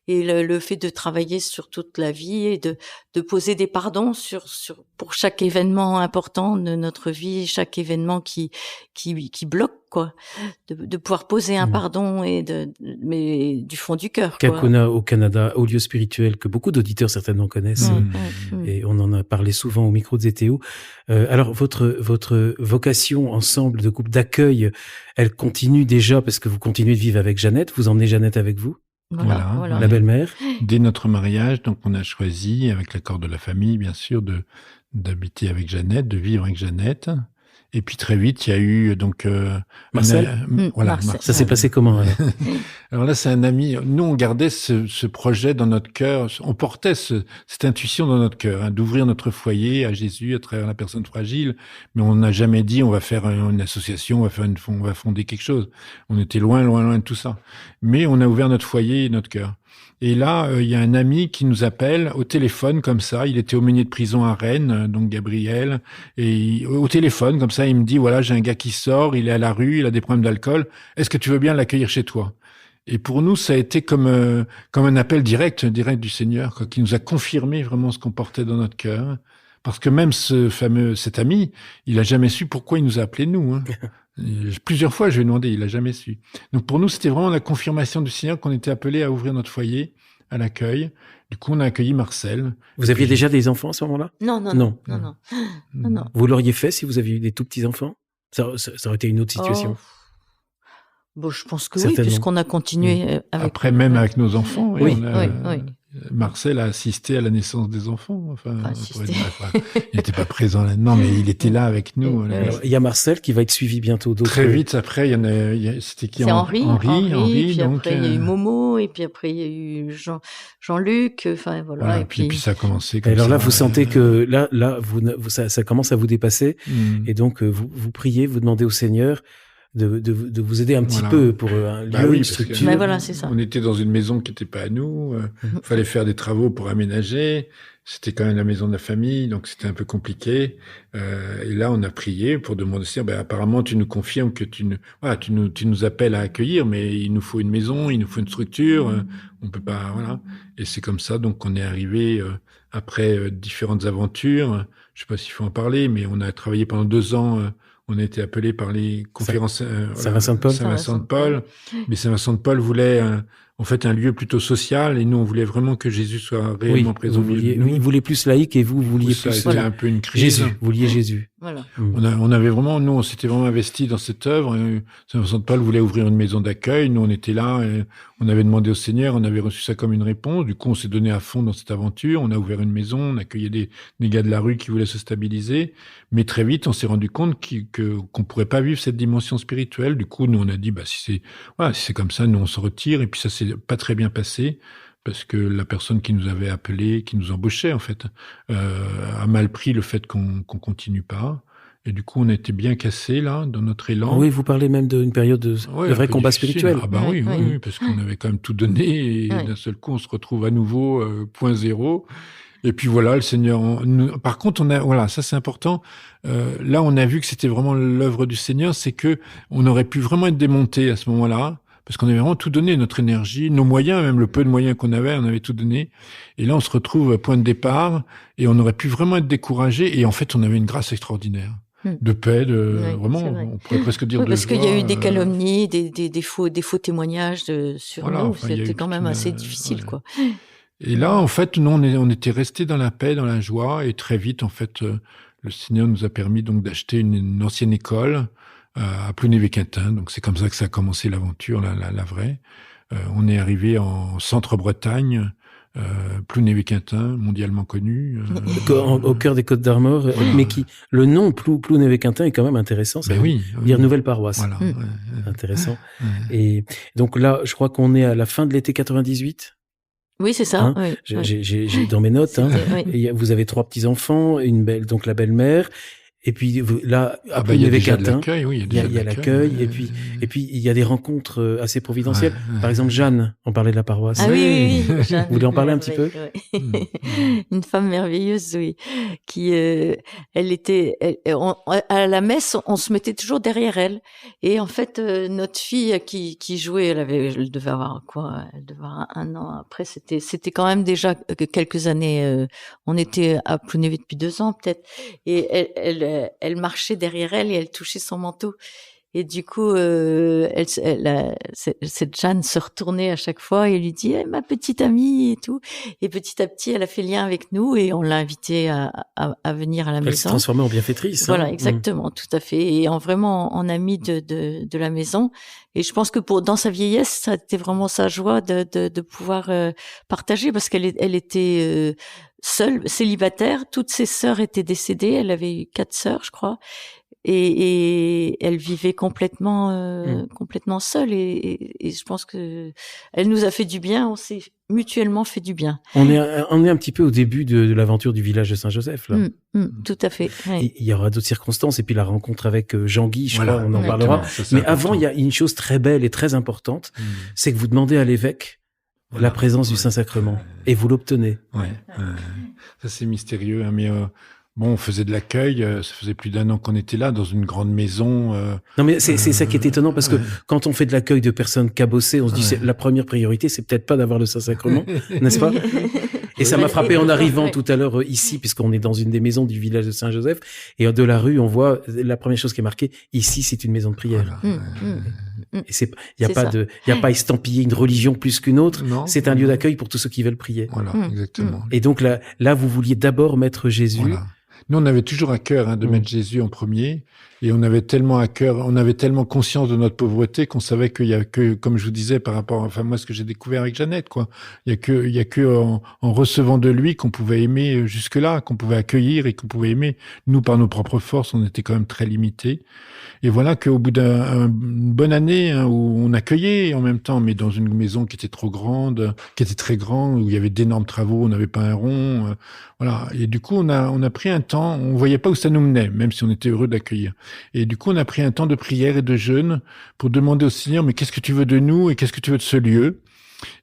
Speaker 2: et le fait de travailler sur toute la vie et de poser des pardons pour chaque événement important de notre vie, chaque événement qui bloque, quoi, de pouvoir poser un pardon, mais du fond du cœur.
Speaker 1: Kakuna au Canada, au lieu spirituel que beaucoup d'auditeurs certainement connaissent, et on en a parlé souvent au micro de ZTO. Alors votre vocation ensemble de couple d'accueil, elle continue déjà parce que vous continuez de vivre avec Jeannette. Vous emmenez Jeannette avec vous.
Speaker 2: Voilà.
Speaker 1: La belle-mère.
Speaker 3: Dès notre mariage, donc on a choisi, avec l'accord de la famille, bien sûr, d'habiter avec Jeannette, de vivre avec Jeannette. Et puis très vite, il y a eu donc
Speaker 1: Marcel.
Speaker 3: Voilà,
Speaker 2: Marcel.
Speaker 1: Ça s'est passé comment alors?
Speaker 3: Alors là, c'est un ami. Nous, on gardait ce projet dans notre cœur. On portait cette intuition dans notre cœur, hein, d'ouvrir notre foyer à Jésus à travers la personne fragile. Mais on n'a jamais dit on va faire une association, on va fonder quelque chose. On était loin, loin, loin de tout ça. Mais on a ouvert notre foyer et notre cœur. Et là, il y a un ami qui nous appelle au téléphone comme ça. Il était aumônier de prison à Rennes, donc Gabriel. Et au téléphone comme ça, il me dit voilà, j'ai un gars qui sort, il est à la rue, il a des problèmes d'alcool. Est-ce que tu veux bien l'accueillir chez toi? Et pour nous, ça a été comme un appel direct du Seigneur, quoi, qui nous a confirmé vraiment ce qu'on portait dans notre cœur. Parce que même cet ami, il a jamais su pourquoi il nous a appelés nous. Hein. Plusieurs fois, je lui ai demandé, il a jamais su. Donc pour nous, c'était vraiment la confirmation du Seigneur qu'on était appelés à ouvrir notre foyer à l'accueil. Du coup, on a accueilli Marcel.
Speaker 1: Vous aviez déjà des enfants à ce moment-là?
Speaker 2: Non.
Speaker 1: Vous l'auriez fait si vous aviez eu des tout petits enfants? Ça aurait été une autre situation.
Speaker 2: Bon, je pense que oui,
Speaker 1: Certainement.
Speaker 2: puisqu'on a continué avec...
Speaker 3: Après, même avec nos enfants,
Speaker 2: Oui,
Speaker 3: oui. Marcel a assisté à la naissance des enfants. Enfin, il n'était pas présent là. Non, mais il était là avec nous.
Speaker 1: Alors, il y a Marcel qui va être suivi bientôt.
Speaker 3: Très vite après, c'était qui?
Speaker 2: C'est Henri, puis
Speaker 3: donc,
Speaker 2: après il y a eu Momo, et puis après il y a eu Jean-Luc, enfin voilà.
Speaker 3: Et puis ça a commencé comme
Speaker 1: alors
Speaker 3: ça.
Speaker 1: Là, vous sentez que ça commence à vous dépasser, et donc vous priez, vous demandez au Seigneur de vous aider un petit peu pour un lieu, une structure.
Speaker 2: Mais voilà, c'est ça.
Speaker 3: On était dans une maison qui n'était pas à nous. Fallait faire des travaux pour aménager. C'était quand même la maison de la famille, donc c'était un peu compliqué. Et là, on a prié pour demander, apparemment, tu nous confirmes que tu nous appelles à accueillir, mais il nous faut une maison, il nous faut une structure. On peut pas, voilà. Et c'est comme ça, donc, qu'on est arrivé après différentes aventures. Je sais pas s'il faut en parler, mais on a travaillé pendant 2 ans. On a été appelé par les conférences Saint-Vincent-de-Paul. Mais Saint-Vincent-de-Paul voulait en fait un lieu plutôt social, et nous on voulait vraiment que Jésus soit réellement présent.
Speaker 1: Il voulait plus laïque et vous vouliez plus.
Speaker 3: C'était un peu une crise.
Speaker 1: Jésus, vous vouliez Jésus.
Speaker 2: Voilà.
Speaker 3: On avait vraiment, nous on s'était vraiment investi dans cette œuvre. Saint-Vincent-de-Paul voulait ouvrir une maison d'accueil. Nous on était là, et on avait demandé au Seigneur, on avait reçu ça comme une réponse. Du coup on s'est donné à fond dans cette aventure. On a ouvert une maison, on accueillait des gars de la rue qui voulaient se stabiliser. Mais très vite on s'est rendu compte qu'on pourrait pas vivre cette dimension spirituelle. Du coup nous on a dit si c'est comme ça, nous on se retire. Et puis ça s'est pas très bien passé, parce que la personne qui nous avait appelé, qui nous embauchait en fait, a mal pris le fait qu'on continue pas. Et du coup, on était bien cassés là dans notre élan.
Speaker 1: Oui, vous parlez même d'une période de vrai combat spirituel.
Speaker 3: Ah oui, parce qu'on avait quand même tout donné, et d'un seul coup, on se retrouve à nouveau point zéro. Et puis voilà, le Seigneur. Par contre, ça c'est important. Là, on a vu que c'était vraiment l'œuvre du Seigneur, c'est que on aurait pu vraiment être démonté à ce moment-là. Parce qu'on avait vraiment tout donné, notre énergie, nos moyens, même le peu de moyens qu'on avait, on avait tout donné. Et là, on se retrouve à point de départ, et on aurait pu vraiment être décuragé. Et en fait, on avait une grâce extraordinaire. De paix, vraiment, on pourrait presque dire de
Speaker 2: parce
Speaker 3: joie.
Speaker 2: Qu'il y a eu des calomnies, des faux témoignages sur nous. C'était quand même assez difficile, quoi.
Speaker 3: Et là, en fait, nous, on était restés dans la paix, dans la joie, et très vite, en fait, le Seigneur nous a permis donc d'acheter une ancienne école à Plounévez-Quintin. Donc c'est comme ça que ça a commencé l'aventure, la vraie. On est arrivé en Centre-Bretagne, Plounévez-Quintin, mondialement connu.
Speaker 1: Au cœur des Côtes d'Armor, mais le nom Plounévez-Quintin est quand même intéressant. Ça veut dire nouvelle paroisse.
Speaker 3: Voilà.
Speaker 1: Intéressant. Et donc là, je crois qu'on est à la fin de l'été 98.
Speaker 2: Oui, c'est ça.
Speaker 1: J'ai dans mes notes. Vous avez 3 petits enfants, donc la belle-mère. Et puis là, après
Speaker 3: il y a déjà de l'accueil,
Speaker 1: il y a l'accueil, et puis il y a des rencontres assez providentielles. Par exemple, Jeanne, on parlait de la paroisse.
Speaker 2: Ah oui.
Speaker 1: Jeanne, vous voulez en parler un petit peu?
Speaker 2: Une femme merveilleuse, oui, qui elle était à la messe, on se mettait toujours derrière elle. Et en fait, notre fille qui jouait, elle devait avoir un an. Après, c'était quand même déjà quelques années. On était à Plounévez depuis 2 ans peut-être, et elle marchait derrière elle et elle touchait son manteau. Et du coup, cette Jeanne se retournait à chaque fois et lui dit ma petite amie et tout. Et petit à petit, elle a fait lien avec nous et on l'a invitée à venir à la maison.
Speaker 1: Elle s'est transformée en bienfaitrice.
Speaker 2: Voilà, exactement, tout à fait. Et vraiment en amie de la maison. Et je pense que dans sa vieillesse, ça a été vraiment sa joie de pouvoir partager, parce qu'elle était seule, célibataire. Toutes ses sœurs étaient décédées. Elle avait eu 4 sœurs, je crois. Et elle vivait complètement seule. Et je pense que elle nous a fait du bien. On s'est mutuellement fait du bien.
Speaker 1: On est un petit peu au début de l'aventure du village de Saint-Joseph, là.
Speaker 2: Tout à fait. Ouais.
Speaker 1: Il y aura d'autres circonstances, et puis la rencontre avec Jean-Guy, je crois, on en parlera. Mais avant, il y a une chose très belle et très importante, c'est que vous demandez à l'évêque la présence du Saint-Sacrement, et vous l'obtenez.
Speaker 3: Ça c'est mystérieux, hein, mais bon, on faisait de l'accueil, ça faisait plus d'1 an qu'on était là, dans une grande maison.
Speaker 1: Non, mais c'est ça qui est étonnant, parce que quand on fait de l'accueil de personnes cabossées, on se dit, la première priorité, c'est peut-être pas d'avoir le Saint-Sacrement, n'est-ce pas? Et ça m'a frappé en arrivant tout à l'heure ici, puisqu'on est dans une des maisons du village de Saint-Joseph, et de la rue, on voit la première chose qui est marquée, ici, c'est une maison de prière. Et il y a pas estampillé une religion plus qu'une autre. Non, c'est un lieu d'accueil pour tous ceux qui veulent prier.
Speaker 3: Voilà, exactement.
Speaker 1: Et donc là, vous vouliez d'abord mettre Jésus.
Speaker 3: Voilà. Nous, on avait toujours à cœur de mettre Jésus en premier, et on avait tellement à cœur, on avait tellement conscience de notre pauvreté qu'on savait qu'il y a que, comme je vous disais, par rapport, enfin moi, ce que j'ai découvert avec Jeannette, quoi. Il y a que en recevant de lui qu'on pouvait aimer jusque-là, qu'on pouvait accueillir et qu'on pouvait aimer. Nous, par nos propres forces, on était quand même très limités. Et voilà qu'au bout d'une bonne année, où on accueillait en même temps, mais dans une maison qui était trop grande, qui était très grande, où il y avait d'énormes travaux, on n'avait pas un rond, voilà. Et du coup, on a pris un temps, on voyait pas où ça nous menait, même si on était heureux d'accueillir. Et du coup, on a pris un temps de prière et de jeûne pour demander au Seigneur, mais qu'est-ce que tu veux de nous et qu'est-ce que tu veux de ce lieu?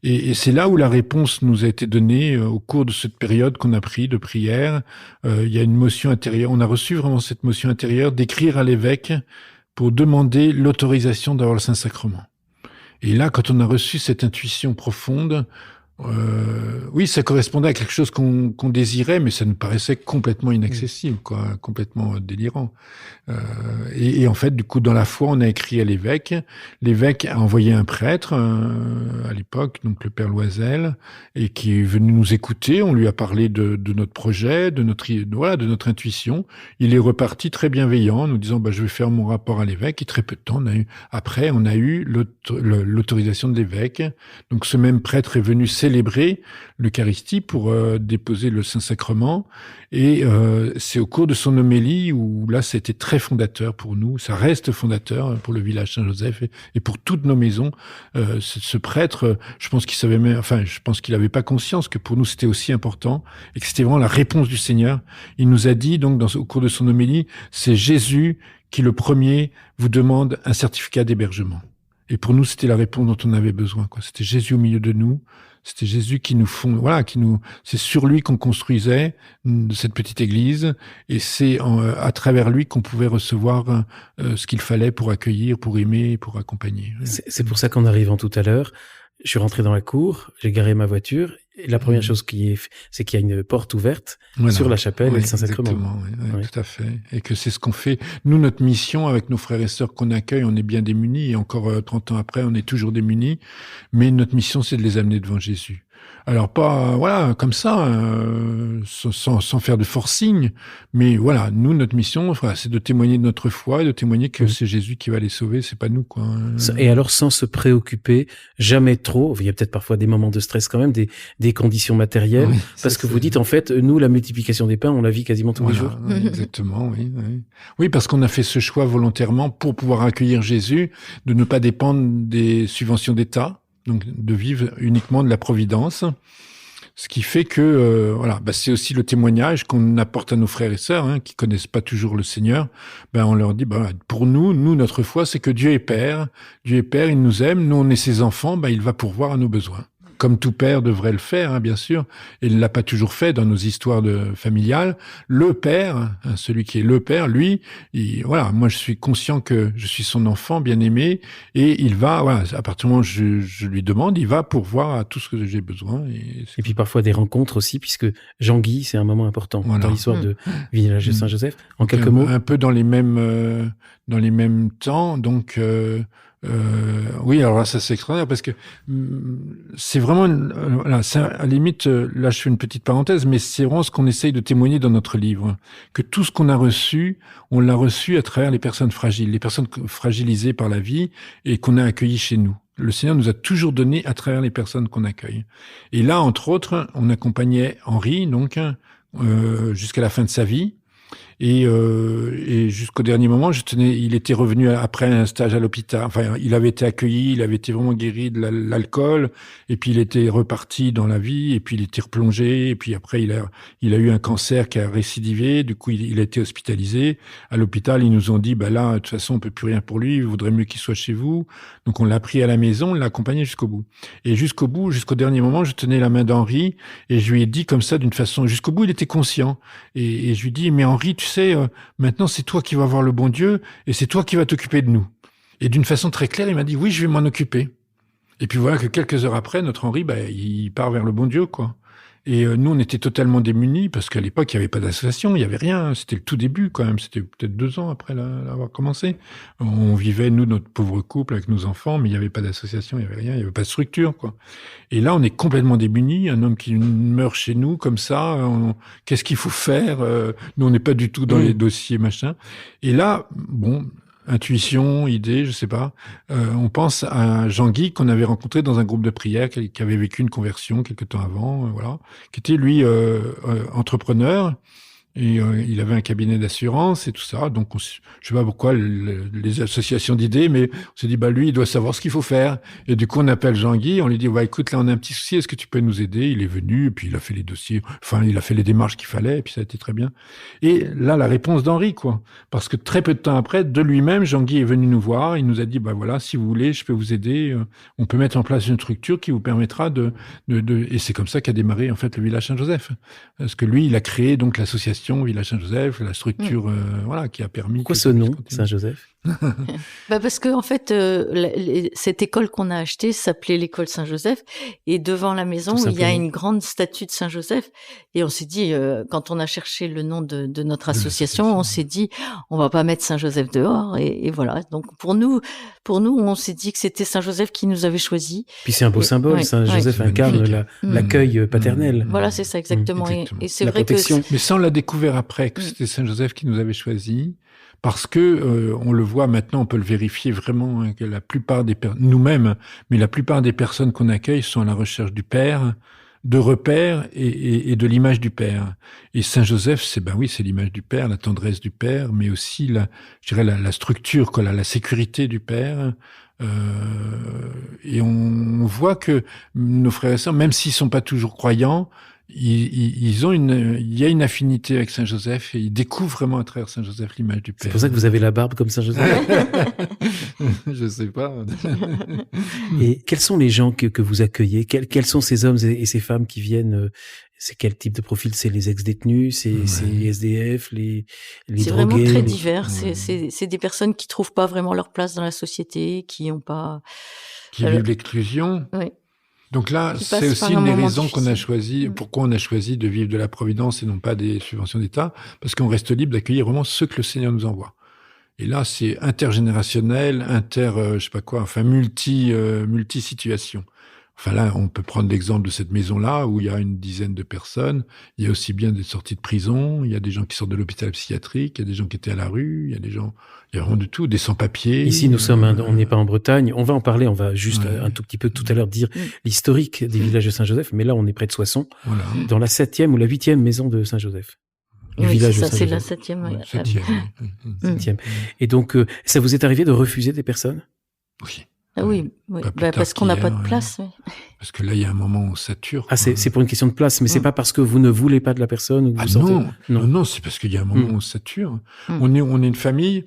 Speaker 3: Et c'est là où la réponse nous a été donnée au cours de cette période qu'on a pris de prière. Il y a une motion intérieure. On a reçu vraiment cette motion intérieure d'écrire à l'évêque pour demander l'autorisation d'avoir le Saint-Sacrement. Et là, quand on a reçu cette intuition profonde, oui, ça correspondait à quelque chose qu'on désirait, mais ça nous paraissait complètement inaccessible, quoi, complètement délirant. Et en fait, du coup, dans la foi, on a écrit à l'évêque. L'évêque a envoyé un prêtre à l'époque, donc le père Loisel, et qui est venu nous écouter. On lui a parlé de notre projet, de notre intuition. Il est reparti très bienveillant, en nous disant, je vais faire mon rapport à l'évêque. Et très peu de temps, on a eu l'autorisation de l'évêque. Donc, ce même prêtre est venu célébrer l'Eucharistie pour déposer le Saint-Sacrement. Et c'est au cours de son homélie où là, c'était très fondateur pour nous. Ça reste fondateur pour le village Saint-Joseph et pour toutes nos maisons. Ce prêtre, je pense qu'il savait même, je pense qu'il n'avait pas conscience que pour nous, c'était aussi important et que c'était vraiment la réponse du Seigneur. Il nous a dit, donc, au cours de son homélie, c'est Jésus qui, le premier, vous demande un certificat d'hébergement. Et pour nous, c'était la réponse dont on avait besoin, quoi. C'était Jésus au milieu de nous. C'était Jésus c'est sur lui qu'on construisait cette petite église, et c'est à travers lui qu'on pouvait recevoir ce qu'il fallait pour accueillir, pour aimer, pour accompagner.
Speaker 1: C'est pour ça qu'en arrivant tout à l'heure, je suis rentré dans la cour, j'ai garé ma voiture, et la première chose c'est qu'il y a une porte ouverte sur la chapelle et le Saint-Sacrement.
Speaker 3: Exactement, oui, tout à fait. Et que c'est ce qu'on fait. Nous, notre mission avec nos frères et sœurs qu'on accueille, on est bien démunis, et encore 30 ans après, on est toujours démunis. Mais notre mission, c'est de les amener devant Jésus. Alors pas, comme ça, sans faire de forcing, mais voilà, nous, notre mission, c'est de témoigner de notre foi et de témoigner que c'est Jésus qui va les sauver, c'est pas nous, quoi.
Speaker 1: Et alors, sans se préoccuper, jamais trop, il y a peut-être parfois des moments de stress quand même, des conditions matérielles, parce que vous dites, en fait, nous, la multiplication des pains, on la vit quasiment tous les jours.
Speaker 3: Oui, exactement, oui. Oui, parce qu'on a fait ce choix volontairement pour pouvoir accueillir Jésus, de ne pas dépendre des subventions d'État, donc de vivre uniquement de la providence. Ce qui fait que c'est aussi le témoignage qu'on apporte à nos frères et sœurs qui connaissent pas toujours le Seigneur. On leur dit pour nous notre foi, c'est que Dieu est Père, il nous aime, nous on est ses enfants, il va pourvoir à nos besoins. Comme tout père devrait le faire, bien sûr, et il l'a pas toujours fait dans nos histoires familiales. Le père, celui qui est le père, lui, moi je suis conscient que je suis son enfant bien-aimé, et il va, à partir du moment où je lui demande, il va pourvoir à tout ce que j'ai besoin.
Speaker 1: Et puis parfois des rencontres aussi, puisque Jean-Guy, c'est un moment important dans l'histoire de village de Saint-Joseph. En quelques mots.
Speaker 3: Un peu dans les mêmes temps, donc. Oui, alors là, ça c'est extraordinaire parce que c'est vraiment, à la limite, là je fais une petite parenthèse, mais c'est vraiment ce qu'on essaye de témoigner dans notre livre, que tout ce qu'on a reçu, on l'a reçu à travers les personnes fragiles, les personnes fragilisées par la vie et qu'on a accueillies chez nous. Le Seigneur nous a toujours donné à travers les personnes qu'on accueille. Et là, entre autres, on accompagnait Henri, donc, jusqu'à la fin de sa vie. Et jusqu'au dernier moment, il était revenu après un stage à l'hôpital. Enfin, il avait été accueilli, il avait été vraiment guéri de l'alcool, et puis il était reparti dans la vie, et puis il était replongé, et puis après il a eu un cancer qui a récidivé. Du coup, il a été hospitalisé. À l'hôpital, ils nous ont dit, bah là, de toute façon, on peut plus rien pour lui. Il vaudrait mieux qu'il soit chez vous. Donc on l'a pris à la maison, on l'a accompagné jusqu'au bout. Et jusqu'au bout, jusqu'au dernier moment, je tenais la main d'Henri, et je lui ai dit comme ça, d'une façon, jusqu'au bout, il était conscient. Et je lui dis, mais Henri, tu sais, maintenant c'est toi qui vas voir le bon Dieu et c'est toi qui vas t'occuper de nous. Et d'une façon très claire, il m'a dit oui, je vais m'en occuper. Et puis voilà que quelques heures après, notre Henri, il part vers le bon Dieu, quoi. Et nous, on était totalement démunis parce qu'à l'époque, il n'y avait pas d'association, il n'y avait rien. C'était le tout début quand même. C'était peut-être 2 ans après l'avoir commencé. On vivait, nous, notre pauvre couple avec nos enfants, mais il n'y avait pas d'association, il n'y avait rien, il n'y avait pas de structure, quoi. Et là, on est complètement démunis. Un homme qui meurt chez nous comme ça, qu'est-ce qu'il faut faire? Nous, on n'est pas du tout dans les dossiers, machin. Et là, bon, intuition, idée, je sais pas. On pense à Jean-Guy qu'on avait rencontré dans un groupe de prière, qui avait vécu une conversion quelque temps avant, voilà, qui était lui entrepreneur. Et il avait un cabinet d'assurance et tout ça. Donc, je sais pas pourquoi les associations d'idées, mais on s'est dit, bah lui, il doit savoir ce qu'il faut faire. Et du coup, on appelle Jean-Guy, on lui dit, bah écoute, là, on a un petit souci, est-ce que tu peux nous aider? Il est venu, et puis il a fait les dossiers, enfin, il a fait les démarches qu'il fallait, et puis ça a été très bien. Et là, la réponse d'Henri, quoi. Parce que très peu de temps après, de lui-même, Jean-Guy est venu nous voir, il nous a dit, bah voilà, si vous voulez, je peux vous aider, on peut mettre en place une structure qui vous permettra et c'est comme ça qu'a démarré, en fait, le village Saint-Joseph. Parce que lui, il a créé, donc, l'association Village Saint-Joseph, la structure voilà, qui a permis...
Speaker 1: Pourquoi ce nom, Saint-Joseph?
Speaker 2: Parce que en fait, cette école qu'on a achetée s'appelait l'école Saint-Joseph, et devant la maison, il y a une grande statue de Saint-Joseph. Et on s'est dit, quand on a cherché le nom de notre association, on s'est dit, on va pas mettre Saint-Joseph dehors, et voilà. Donc pour nous, on s'est dit que c'était Saint-Joseph qui nous avait choisi.
Speaker 1: Puis c'est un beau symbole, Saint-Joseph incarne l'accueil paternel.
Speaker 2: Voilà, c'est ça, exactement. Et c'est
Speaker 1: la
Speaker 2: vrai
Speaker 1: protection.
Speaker 3: Mais ça, on l'a découvert après, que c'était Saint-Joseph qui nous avait choisi. Parce que on le voit maintenant, on peut le vérifier vraiment, que la plupart des nous-mêmes, mais la plupart des personnes qu'on accueille sont à la recherche du Père, de repères et de l'image du Père. Et Saint Joseph, c'est c'est l'image du Père, la tendresse du Père, mais aussi la structure, quoi, la sécurité du Père. Et on voit que nos frères et sœurs, même s'ils sont pas toujours croyants, il y a une affinité avec Saint Joseph et ils découvrent vraiment à travers Saint Joseph l'image du Père.
Speaker 1: C'est pour ça que vous avez la barbe comme Saint Joseph?
Speaker 3: Je sais pas.
Speaker 1: Et quels sont les gens que vous accueillez? Quels sont ces hommes et ces femmes qui viennent? C'est quel type de profil? C'est les ex-détenus, c'est les SDF, les drogués?
Speaker 2: C'est vraiment très divers. C'est des personnes qui trouvent pas vraiment leur place dans la société, qui ont pas...
Speaker 3: Qui vivent l'exclusion.
Speaker 2: Oui.
Speaker 3: Donc là, c'est aussi une des raisons qu'on a choisi, pourquoi on a choisi de vivre de la providence et non pas des subventions d'État, parce qu'on reste libre d'accueillir vraiment ceux que le Seigneur nous envoie. Et là, c'est intergénérationnel, multi-situation. Enfin là, on peut prendre l'exemple de cette maison-là où il y a une dizaine de personnes. Il y a aussi bien des sorties de prison, il y a des gens qui sortent de l'hôpital psychiatrique, il y a des gens qui étaient à la rue, il y a vraiment de tout, des sans-papiers.
Speaker 1: Ici, nous sommes, on n'est pas en Bretagne. On va en parler, on va juste un tout petit peu tout à l'heure dire l'historique des villages de Saint-Joseph. Mais là, on est près de Soissons, dans la 7e ou la 8e maison de Saint-Joseph.
Speaker 2: C'est la 7e.
Speaker 3: Oui.
Speaker 1: 7e. Et donc, ça vous est arrivé de refuser des personnes?
Speaker 3: Oui.
Speaker 2: Ah oui, parce qu'on n'a pas de place.
Speaker 3: Parce que là, il y a un moment où ça sature.
Speaker 1: Ah, c'est pour une question de place, mais c'est pas parce que vous ne voulez pas de la personne ou vous sentez...
Speaker 3: Non, c'est parce qu'il y a un moment où ça sature. On est une famille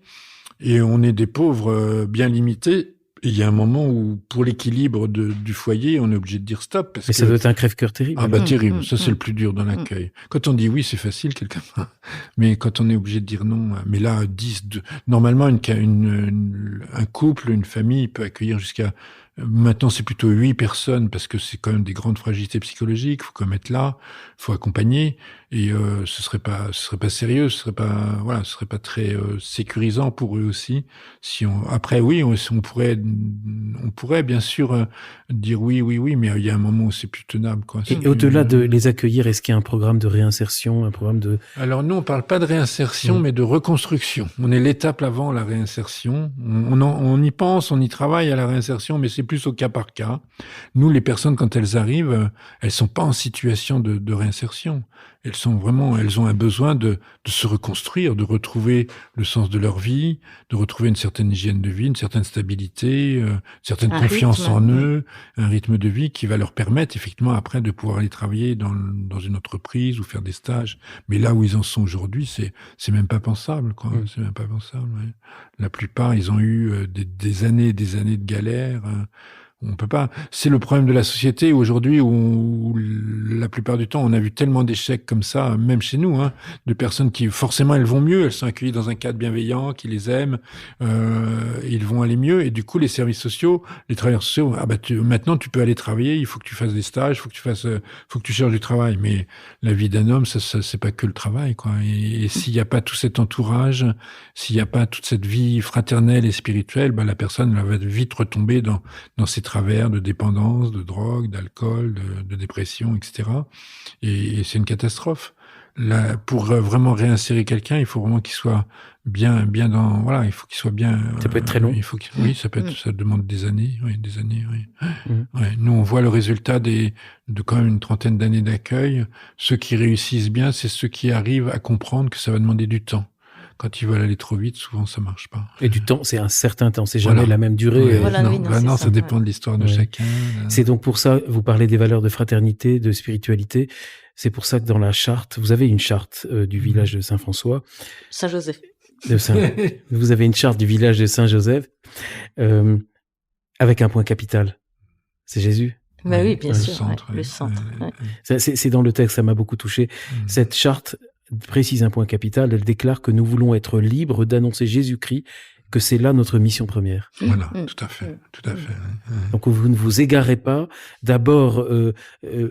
Speaker 3: et on est des pauvres bien limités. Et il y a un moment où, pour l'équilibre du foyer, on est obligé de dire stop.
Speaker 1: Mais ça doit être un crève-cœur terrible.
Speaker 3: Ah terrible. Ça, c'est le plus dur dans l'accueil. Quand on dit oui, c'est facile, quelqu'un. Mais quand on est obligé de dire non, mais là, normalement, un couple, une famille peut accueillir jusqu'à... Maintenant, c'est plutôt 8 personnes parce que c'est quand même des grandes fragilités psychologiques. Faut quand même être là, faut accompagner. Et ce serait pas sérieux, ce serait pas très sécurisant pour eux aussi. Après, oui, on pourrait bien sûr dire oui, mais il y a un moment où c'est plus tenable, quoi.
Speaker 1: Et au-delà de les accueillir, est-ce qu'il y a un programme de réinsertion, un programme de...
Speaker 3: Alors nous, on parle pas de réinsertion, mais de reconstruction. On est l'étape avant la réinsertion. On y pense, on y travaille à la réinsertion, mais c'est c'est plus au cas par cas. Nous, les personnes, quand elles arrivent, elles sont pas en situation de réinsertion. Elles ont un besoin de se reconstruire, de retrouver le sens de leur vie, de retrouver une certaine hygiène de vie, une certaine stabilité, une certaine confiance en eux, un rythme de vie qui va leur permettre effectivement après de pouvoir aller travailler dans une entreprise ou faire des stages. Mais là où ils en sont aujourd'hui, c'est même pas pensable, quoi. C'est même pas pensable. Ouais. La plupart, ils ont eu des années et des années de galère. On peut pas. C'est le problème de la société aujourd'hui où la plupart du temps on a vu tellement d'échecs comme ça, même chez nous, de personnes qui forcément elles vont mieux, elles sont accueillies dans un cadre bienveillant, qui les aime, ils vont aller mieux et du coup les services sociaux, les travailleurs sociaux, maintenant tu peux aller travailler, il faut que tu fasses des stages, faut que tu cherches du travail. Mais la vie d'un homme, ça c'est pas que le travail, quoi. Et s'il y a pas tout cet entourage, s'il y a pas toute cette vie fraternelle et spirituelle, la personne elle va vite retomber dans ces travers de dépendance, de drogue, d'alcool, de dépression, etc. Et c'est une catastrophe. Là, pour vraiment réinsérer quelqu'un, il faut vraiment qu'il soit bien dans, voilà, il faut qu'il soit bien.
Speaker 1: Ça peut être très long.
Speaker 3: Oui, ça demande des années, oui. Ouais, nous, on voit le résultat de quand même une trentaine d'années d'accueil. Ceux qui réussissent bien, c'est ceux qui arrivent à comprendre que ça va demander du temps. Quand ils veulent aller trop vite, souvent ça marche pas.
Speaker 1: Et du temps, c'est un certain temps, c'est jamais la même durée.
Speaker 3: Ouais, ça dépend de l'histoire de chacun.
Speaker 1: C'est donc pour ça, vous parlez des valeurs de fraternité, de spiritualité. C'est pour ça que dans la charte, vous avez une charte du village de Saint-François.
Speaker 2: Saint-Joseph.
Speaker 1: Vous avez une charte du village de Saint-Joseph avec un point capital. C'est Jésus.
Speaker 2: Mais oui, bien sûr.
Speaker 1: Le centre. C'est dans le texte, ça m'a beaucoup touché. Cette charte précise un point capital, elle déclare que nous voulons être libres d'annoncer Jésus-Christ, que c'est là notre mission première.
Speaker 3: Voilà, tout à fait.
Speaker 1: Donc vous ne vous égarez pas, d'abord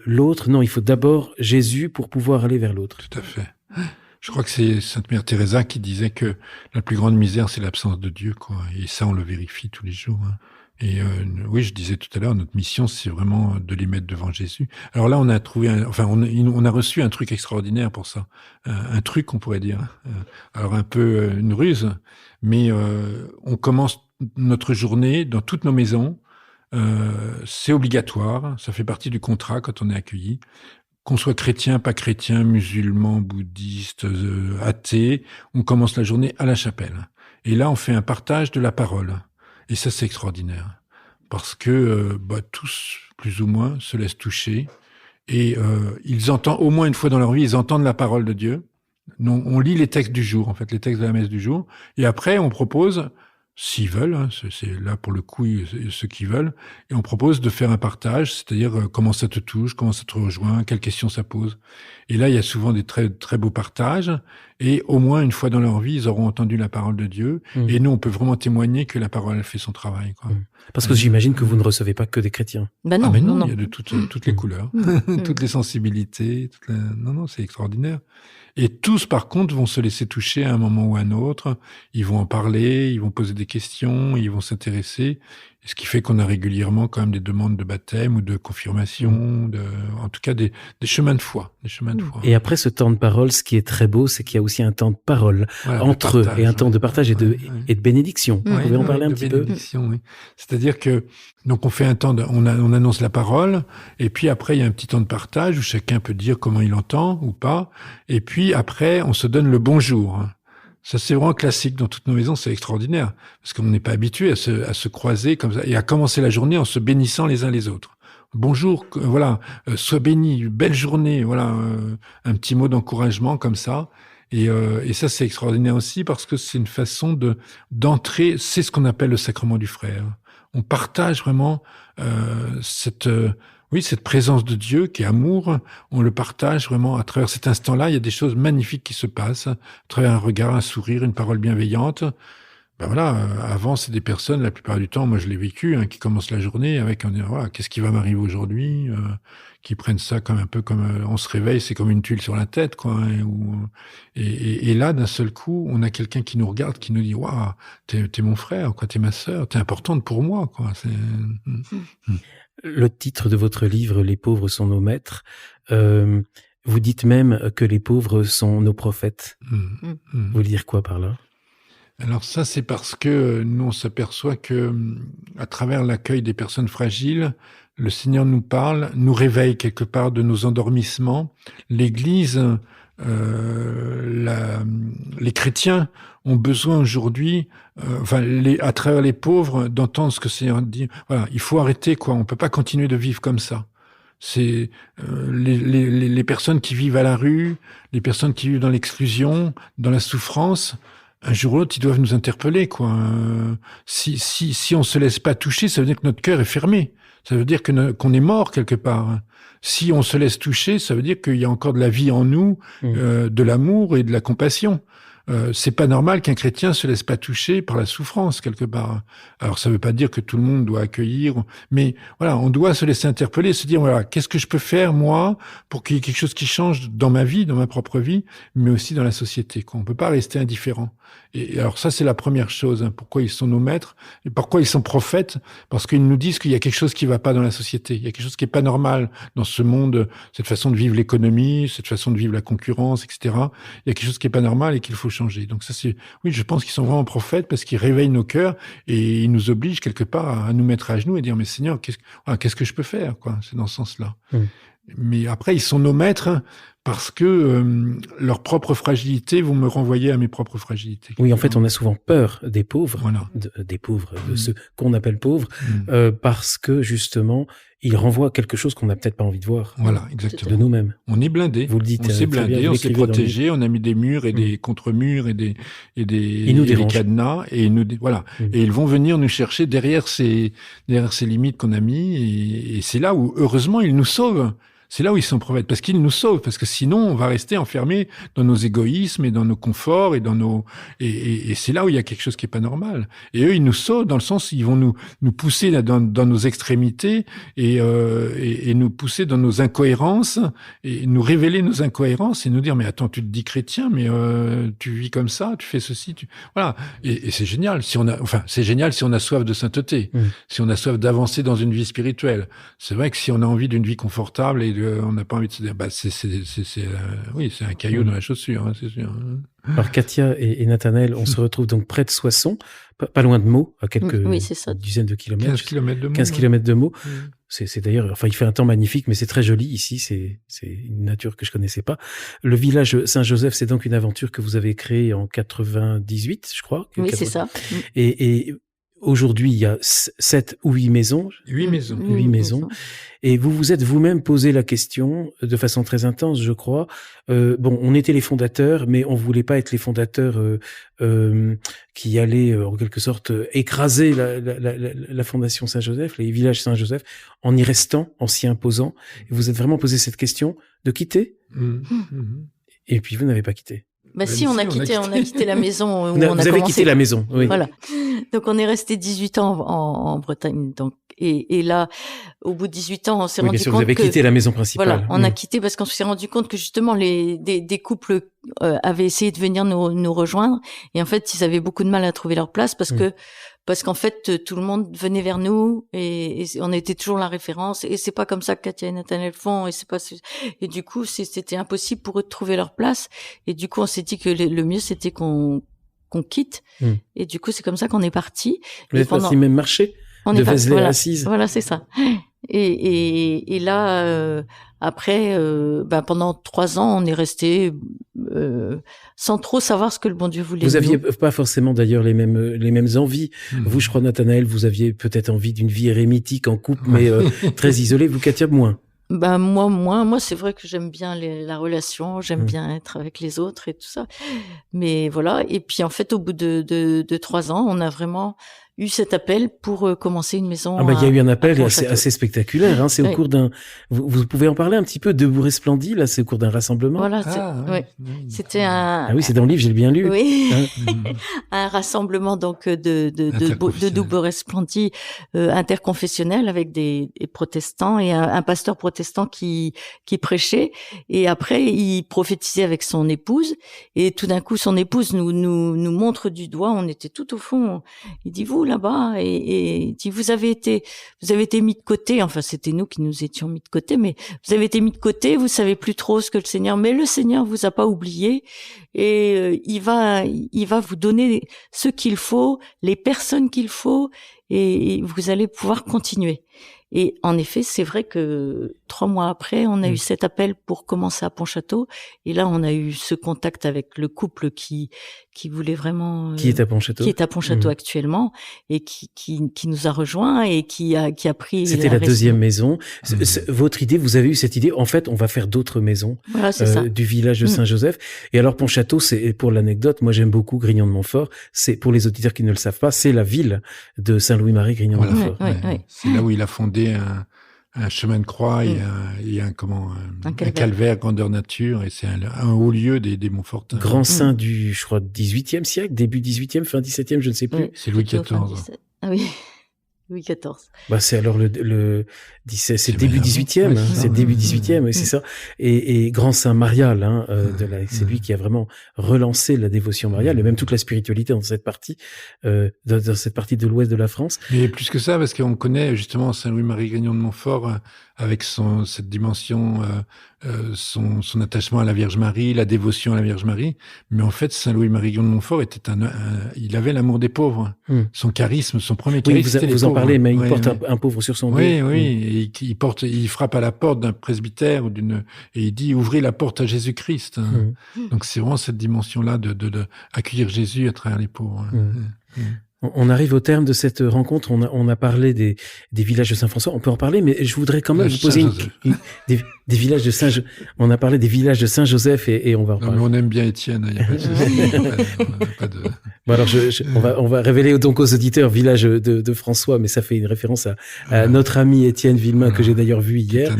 Speaker 1: l'autre, non, il faut d'abord Jésus pour pouvoir aller vers l'autre.
Speaker 3: Tout à fait. Je crois que c'est Sainte Mère Teresa qui disait que la plus grande misère, c'est l'absence de Dieu, quoi. Et ça, on le vérifie tous les jours. Et oui, je disais tout à l'heure, notre mission, c'est vraiment de les mettre devant Jésus. Alors là, on a trouvé, on a reçu un truc extraordinaire pour ça, un truc, on pourrait dire. Alors un peu une ruse, mais on commence notre journée dans toutes nos maisons. C'est obligatoire, ça fait partie du contrat quand on est accueilli. Qu'on soit chrétien, pas chrétien, musulman, bouddhiste, athée, on commence la journée à la chapelle. Et là, on fait un partage de la parole. Et ça, c'est extraordinaire. Parce que tous, plus ou moins, se laissent toucher. Et ils entendent, au moins une fois dans leur vie, ils entendent la parole de Dieu. Donc, on lit les textes du jour, en fait, les textes de la messe du jour. Et après, on propose, s'ils veulent, c'est là pour le coup ceux qui veulent, et on propose de faire un partage, c'est-à-dire comment ça te touche, comment ça te rejoint, quelles questions ça pose. Et là, il y a souvent des très très beaux partages, et au moins une fois dans leur vie, ils auront entendu la parole de Dieu, et nous, on peut vraiment témoigner que la parole, elle fait son travail, quoi.
Speaker 1: Parce que j'imagine que vous ne recevez pas que des chrétiens.
Speaker 2: Non,
Speaker 3: mais non, il y a de toutes les couleurs, toutes les sensibilités, non, c'est extraordinaire. Et tous, par contre, vont se laisser toucher à un moment ou à un autre. Ils vont en parler, ils vont poser des questions, ils vont s'intéresser. Ce qui fait qu'on a régulièrement quand même des demandes de baptême ou de confirmation, en tout cas des chemins de foi.
Speaker 1: Et après ce temps de parole, ce qui est très beau, c'est qu'il y a aussi un temps de parole entre eux et un temps de partage et de bénédiction. Vous pouvez en parler un petit peu?
Speaker 3: Oui. C'est-à-dire que donc on fait un temps, on annonce la parole, et puis après il y a un petit temps de partage où chacun peut dire comment il entend ou pas, et puis après on se donne le bonjour. Ça, c'est vraiment classique dans toutes nos maisons, c'est extraordinaire. Parce qu'on n'est pas habitué à se croiser comme ça et à commencer la journée en se bénissant les uns les autres. Bonjour, voilà, sois béni, belle journée, voilà, un petit mot d'encouragement comme ça. Et ça, c'est extraordinaire aussi parce que c'est une façon d'entrer, c'est ce qu'on appelle le sacrement du frère. On partage vraiment cette présence de Dieu qui est amour, on le partage vraiment à travers cet instant-là. Il y a des choses magnifiques qui se passent, à travers un regard, un sourire, une parole bienveillante. Avant, c'est des personnes, la plupart du temps, moi je l'ai vécu, qui commencent la journée avec qu'est-ce qui va m'arriver aujourd'hui, qui prennent ça comme un peu comme on se réveille, c'est comme une tuile sur la tête, quoi. Et là, d'un seul coup, on a quelqu'un qui nous regarde, qui nous dit waouh, t'es mon frère, quoi, t'es ma sœur, t'es importante pour moi, quoi.
Speaker 1: Le titre de votre livre, Les pauvres sont nos maîtres, vous dites même que les pauvres sont nos prophètes. Vous voulez dire quoi par là?
Speaker 3: Alors ça, c'est parce que nous, on s'aperçoit que à travers l'accueil des personnes fragiles, le Seigneur nous parle, nous réveille quelque part de nos endormissements. L'Église, les chrétiens ont besoin aujourd'hui, à travers les pauvres, d'entendre ce que le Seigneur dit. Voilà, il faut arrêter, quoi. On peut pas continuer de vivre comme ça. C'est les personnes qui vivent à la rue, les personnes qui vivent dans l'exclusion, dans la souffrance. Un jour ou l'autre, ils doivent nous interpeller, quoi. Si on se laisse pas toucher, ça veut dire que notre cœur est fermé. Ça veut dire qu'on est mort quelque part. Si on se laisse toucher, ça veut dire qu'il y a encore de la vie en nous, de l'amour et de la compassion. C'est pas normal qu'un chrétien se laisse pas toucher par la souffrance quelque part. Alors ça veut pas dire que tout le monde doit accueillir, mais voilà, on doit se laisser interpeller, se dire voilà, qu'est-ce que je peux faire moi pour qu'il y ait quelque chose qui change dans ma vie, dans ma propre vie, mais aussi dans la société, quoi. On peut pas rester indifférent. Et alors ça, c'est la première chose. Hein. Pourquoi ils sont nos maîtres et pourquoi ils sont prophètes? Parce qu'ils nous disent qu'il y a quelque chose qui va pas dans la société. Il y a quelque chose qui est pas normal dans ce monde, cette façon de vivre l'économie, cette façon de vivre la concurrence, etc. Il y a quelque chose qui est pas normal et qu'il faut changer. Donc ça, oui, je pense qu'ils sont vraiment prophètes parce qu'ils réveillent nos cœurs et ils nous obligent quelque part à nous mettre à genoux et dire mais Seigneur, qu'est-ce que je peux faire, quoi? C'est dans ce sens-là. Mais après, ils sont nos maîtres parce que leur propre fragilité vont me renvoyer à mes propres fragilités.
Speaker 1: Oui, en fait, on a souvent peur des pauvres,
Speaker 3: voilà.
Speaker 1: de ceux qu'on appelle pauvres, parce que justement, ils renvoient quelque chose qu'on n'a peut-être pas envie de voir.
Speaker 3: Voilà, exactement.
Speaker 1: De nous-mêmes.
Speaker 3: On est blindés.
Speaker 1: Vous le dites.
Speaker 3: On s'est blindés, on s'est protégé, on a mis des murs et des contre-murs et des cadenas et voilà. Et ils vont venir nous chercher derrière ces limites qu'on a mis et c'est là où, heureusement, ils nous sauvent. C'est là où ils sont prophètes, parce qu'ils nous sauvent, parce que sinon on va rester enfermés dans nos égoïsmes et dans nos conforts et dans nos et c'est là où il y a quelque chose qui est pas normal. Et eux, ils nous sauvent dans le sens ils vont nous pousser dans nos extrémités et nous pousser dans nos incohérences et nous révéler nos incohérences et nous dire mais attends, tu te dis chrétien, mais tu vis comme ça, tu fais ceci, voilà. Et c'est génial c'est génial si on a soif de sainteté, si on a soif d'avancer dans une vie spirituelle. C'est vrai que si on a envie d'une vie confortable et on n'a pas envie de se dire, c'est un caillou dans la chaussure, hein, c'est sûr.
Speaker 1: Alors Katia et Nathanaël, on se retrouve donc près de Soissons, pas loin de Meaux, à quelques dizaines de kilomètres.
Speaker 3: 15 kilomètres de Meaux.
Speaker 1: 15 kilomètres de Meaux. C'est d'ailleurs, il fait un temps magnifique, mais c'est très joli ici, c'est une nature que je connaissais pas. Le village Saint-Joseph, c'est donc une aventure que vous avez créée en 98, je crois.
Speaker 2: Oui, c'est ça.
Speaker 1: Et aujourd'hui, il y a 7 ou 8 maisons.
Speaker 3: 8 maisons.
Speaker 1: 8 maisons. Et vous vous êtes vous-même posé la question de façon très intense, je crois. On était les fondateurs, mais on voulait pas être les fondateurs qui allaient en quelque sorte écraser la fondation Saint-Joseph, les villages Saint-Joseph, en y restant, en s'y imposant. Et vous êtes vraiment posé cette question de quitter. Et puis vous n'avez pas quitté.
Speaker 2: On a quitté la maison où on a commencé.
Speaker 1: Vous avez quitté la maison, oui.
Speaker 2: Voilà. Donc on est resté 18 ans en Bretagne. Donc et là, au bout de 18 ans, on s'est rendu compte
Speaker 1: vous avez quitté la maison principale.
Speaker 2: Voilà, on a quitté parce qu'on s'est rendu compte que justement des couples avaient essayé de venir nous rejoindre et en fait ils avaient beaucoup de mal à trouver leur place parce qu'en fait tout le monde venait vers nous et on était toujours la référence et c'est pas comme ça que Katia et Nathanaël font et du coup c'était impossible pour eux de trouver leur place et du coup on s'est dit que le mieux c'était qu'on quitte et du coup c'est comme ça qu'on est parti.
Speaker 1: Vous êtes parti même marcher de Vézelay à Assise.
Speaker 2: Voilà, c'est ça. Et là après pendant 3 ans on est resté sans trop savoir ce que le bon Dieu voulait.
Speaker 1: Vous aviez pas forcément d'ailleurs les mêmes envies. Vous, je crois, Nathanaël, vous aviez peut-être envie d'une vie érémitique en couple, mais très isolée. Vous, Katia, moins.
Speaker 2: Moi c'est vrai que j'aime bien la relation, j'aime bien être avec les autres et tout ça. Mais voilà, et puis en fait au bout de 3 ans, on a vraiment eu cet appel pour commencer une maison.
Speaker 1: Il y a eu un appel assez spectaculaire, hein, c'est au cours d'un vous pouvez en parler un petit peu, Debout resplendit, là, c'est au cours d'un rassemblement.
Speaker 2: Voilà, c'était un
Speaker 1: Ah oui, c'est dans le livre, j'ai bien lu.
Speaker 2: Oui. Un rassemblement donc de Debout resplendit interconfessionnel avec des protestants et un pasteur protestant qui prêchait et après il prophétisait avec son épouse et tout d'un coup son épouse nous montre du doigt, on était tout au fond, il dit vous là-bas et il dit vous avez été mis de côté. Enfin, c'était nous qui nous étions mis de côté, mais vous avez été mis de côté. Vous savez plus trop ce que le Seigneur. Mais le Seigneur vous a pas oublié et il va vous donner ce qu'il faut, les personnes qu'il faut et vous allez pouvoir continuer. Et en effet, c'est vrai que 3 mois après, on a eu cet appel pour commencer à Pontchâteau. Et là, on a eu ce contact avec le couple qui voulait vraiment...
Speaker 1: Qui est à Pontchâteau.
Speaker 2: Qui est à Pontchâteau actuellement et qui nous a rejoints et qui a pris...
Speaker 1: C'était la deuxième maison. Votre idée, vous avez eu cette idée, en fait, on va faire d'autres maisons.
Speaker 2: Voilà, c'est ça.
Speaker 1: Du village de Saint-Joseph. Et alors, Pontchâteau, c'est, pour l'anecdote, moi j'aime beaucoup Grignon de Montfort. C'est, pour les auditeurs qui ne le savent pas, c'est la ville de Saint-Louis-Marie Grignon de Montfort.
Speaker 3: C'est là où il a fondé un chemin de croix et un calvaire grandeur nature, et c'est un haut lieu des Montfortins.
Speaker 1: Grand saint du, je crois, 18e siècle, début 18e, fin 17e, je ne sais plus.
Speaker 3: C'est Louis XIV.
Speaker 2: Ah oui. Louis XIV.
Speaker 1: Bah, c'est alors c'est début 18e, hein, c'est début 18e, oui, c'est ça. Et grand saint marial, hein, c'est lui qui a vraiment relancé la dévotion mariale et même toute la spiritualité dans cette partie, dans cette partie de l'ouest de la France.
Speaker 3: Mais plus que ça, parce qu'on connaît justement Saint-Louis-Marie Grignon de Montfort avec cette dimension, son attachement à la Vierge Marie, la dévotion à la Vierge Marie. Mais en fait, Saint-Louis-Marie Grignon de Montfort était il avait l'amour des pauvres. Son charisme, son premier charisme, c'était les
Speaker 1: vous en
Speaker 3: pauvres.
Speaker 1: parlez, mais il porte un pauvre sur son dos.
Speaker 3: Oui. Et il frappe à la porte d'un presbytère et il dit ouvrez la porte à Jésus-Christ. Donc c'est vraiment cette dimension-là de accueillir Jésus à travers les pauvres.
Speaker 1: On arrive au terme de cette rencontre. On a parlé des villages de Saint-François. On peut en parler, mais je voudrais quand même vous poser des villages de on a parlé des villages de Saint-Joseph et on va en parler.
Speaker 3: Mais on aime bien Étienne. Il y a pas de souci.
Speaker 1: Bon, alors on va révéler donc aux auditeurs village de François, mais ça fait une référence à notre ami Étienne Villemain que j'ai d'ailleurs vu hier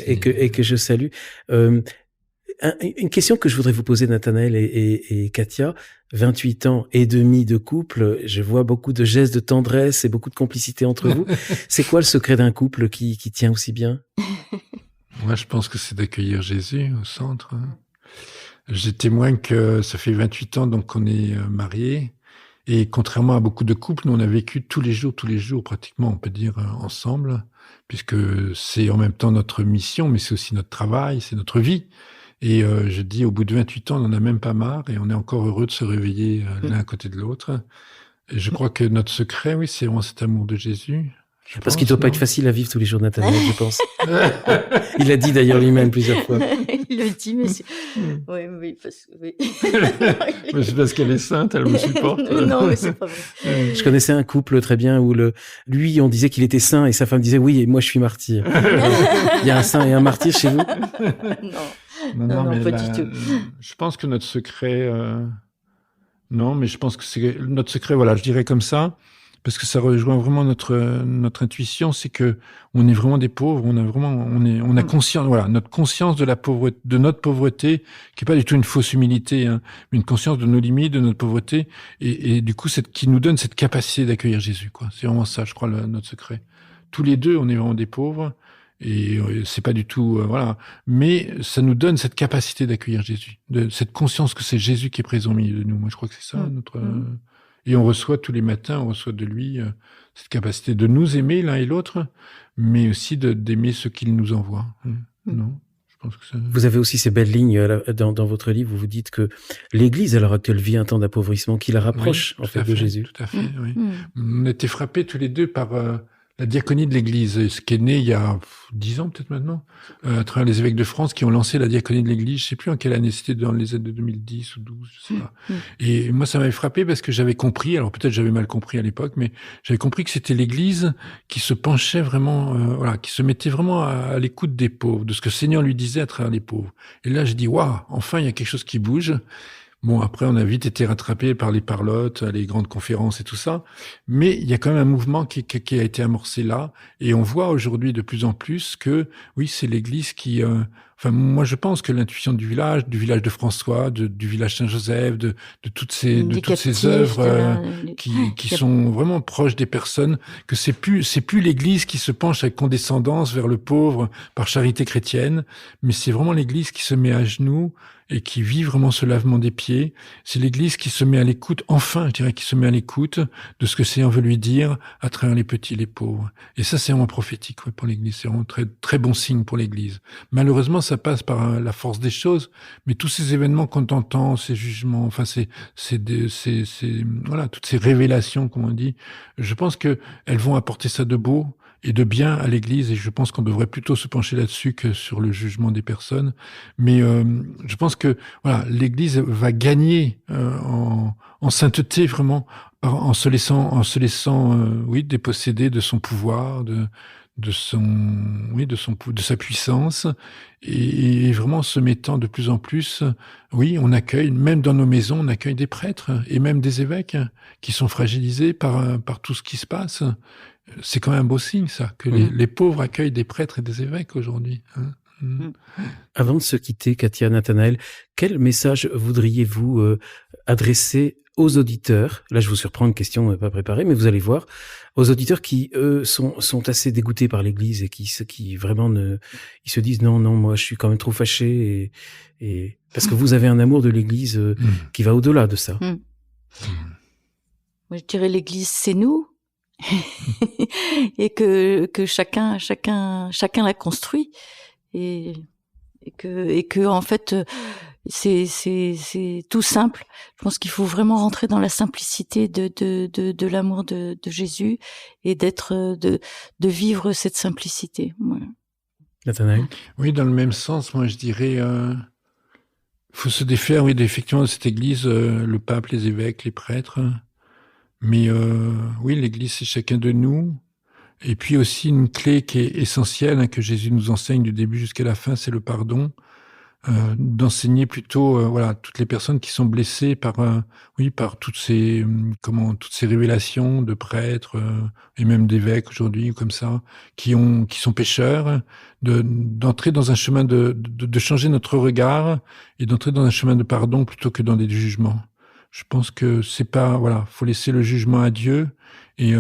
Speaker 1: et que je salue. Une question que je voudrais vous poser, Nathanaël et Katia. 28 ans et demi de couple, je vois beaucoup de gestes de tendresse et beaucoup de complicité entre vous. C'est quoi le secret d'un couple qui tient aussi bien?
Speaker 3: Moi, je pense que c'est d'accueillir Jésus au centre. Je témoigne que ça fait 28 ans donc qu'on est mariés. Et contrairement à beaucoup de couples, nous on a vécu tous les jours, pratiquement, on peut dire, ensemble, puisque c'est en même temps notre mission, mais c'est aussi notre travail, c'est notre vie. Et je dis, au bout de 28 ans, on n'en a même pas marre et on est encore heureux de se réveiller l'un à côté de l'autre. Et je crois que notre secret, oui, c'est vraiment cet amour de Jésus.
Speaker 1: Parce qu'il ne doit pas être facile à vivre tous les jours, Nathanaël, je pense. Il l'a dit d'ailleurs lui-même plusieurs fois.
Speaker 2: Il le dit, mais oui, oui.
Speaker 3: Mais c'est parce qu'elle est sainte, elle me supporte.
Speaker 2: Non, mais c'est pas vrai.
Speaker 1: Je connaissais un couple très bien où lui, on disait qu'il était saint et sa femme disait oui, et moi je suis martyr. Il y a un saint et un martyr chez vous?
Speaker 2: Non, mais pas du tout.
Speaker 3: Je pense que notre secret, non, mais je pense que c'est notre secret, voilà, je dirais comme ça, parce que ça rejoint vraiment notre intuition, c'est que on est vraiment des pauvres, on a conscience, voilà, notre conscience de notre pauvreté, qui est pas du tout une fausse humilité, hein, mais une conscience de nos limites, de notre pauvreté, et du coup, qui nous donne cette capacité d'accueillir Jésus, quoi. C'est vraiment ça, je crois, notre secret. Tous les deux, on est vraiment des pauvres. Et c'est pas du tout voilà, mais ça nous donne cette capacité d'accueillir Jésus, cette conscience que c'est Jésus qui est présent au milieu de nous. Moi, je crois que c'est ça et on reçoit tous les matins, on reçoit de lui cette capacité de nous aimer l'un et l'autre, mais aussi d'aimer ceux qu'il nous envoie. Non, je pense que ça...
Speaker 1: Vous avez aussi ces belles lignes dans votre livre où vous dites que l'Église à l'heure actuelle vit un temps d'appauvrissement qui la rapproche de Jésus.
Speaker 3: Tout à fait. Oui. On a été frappés tous les deux par la diaconie de l'Église, ce qui est né il y a 10 ans peut-être maintenant, à travers les évêques de France qui ont lancé la diaconie de l'Église. Je sais plus en quelle année, c'était dans les années de 2010 ou 12, je sais pas. Et moi, ça m'avait frappé parce que j'avais compris, alors peut-être j'avais mal compris à l'époque, mais j'avais compris que c'était l'Église qui se penchait vraiment, qui se mettait vraiment à l'écoute des pauvres, de ce que le Seigneur lui disait à travers les pauvres. Et là, je dis, waouh, enfin, il y a quelque chose qui bouge. Bon, après, on a vite été rattrapé par les parlottes, les grandes conférences et tout ça. Mais il y a quand même un mouvement qui a été amorcé là. Et on voit aujourd'hui de plus en plus que, oui, c'est l'Église qui... moi, je pense que l'intuition du village de François, du village Saint-Joseph, de toutes ces œuvres qui sont vraiment proches des personnes, que c'est plus l'Église qui se penche avec condescendance vers le pauvre par charité chrétienne, mais c'est vraiment l'Église qui se met à genoux et qui vit vraiment ce lavement des pieds. C'est l'Église qui se met à l'écoute, enfin, je dirais, qui se met à l'écoute de ce que le Seigneur veut lui dire à travers les petits, les pauvres. Et ça, c'est vraiment prophétique pour l'Église. C'est vraiment très, très bon signe pour l'Église. Malheureusement, ça passe par la force des choses, mais tous ces événements qu'on entend, ces jugements, enfin, voilà, toutes ces révélations, comme on dit, je pense que elles vont apporter ça de beau et de bien à l'Église, et je pense qu'on devrait plutôt se pencher là-dessus que sur le jugement des personnes. Mais je pense que voilà, l'Église va gagner en sainteté vraiment en se laissant déposséder de son pouvoir, de sa puissance, et vraiment se mettant de plus en plus, on accueille, même dans nos maisons, on accueille des prêtres et même des évêques qui sont fragilisés par tout ce qui se passe. C'est quand même un beau signe, ça, que les pauvres accueillent des prêtres et des évêques aujourd'hui.
Speaker 1: Avant de se quitter, Katia, Nathanaël, quel message voudriez-vous adresser aux auditeurs? Là, je vous surprends, une question pas préparée, mais vous allez voir, aux auditeurs qui, eux, sont assez dégoûtés par l'Église et qui vraiment ils se disent non, moi, je suis quand même trop fâché et parce que vous avez un amour de l'Église qui va au-delà de ça.
Speaker 2: Moi, je dirais l'Église, c'est nous. Et que chacun la construit et que en fait c'est tout simple. Je pense qu'il faut vraiment rentrer dans la simplicité de l'amour de Jésus et de vivre cette simplicité. Voilà.
Speaker 1: Nathanaël?
Speaker 3: Oui, dans le même sens, moi je dirais faut se défaire effectivement de cette Église, le pape, les évêques, les prêtres. Mais l'Église, c'est chacun de nous. Et puis aussi une clé qui est essentielle, que Jésus nous enseigne du début jusqu'à la fin, c'est le pardon. D'enseigner plutôt toutes les personnes qui sont blessées par toutes ces révélations de prêtres et même d'évêques aujourd'hui comme ça qui sont pécheurs, d'entrer dans un chemin de changer notre regard et d'entrer dans un chemin de pardon plutôt que dans des jugements. Je pense que c'est pas, faut laisser le jugement à Dieu. Et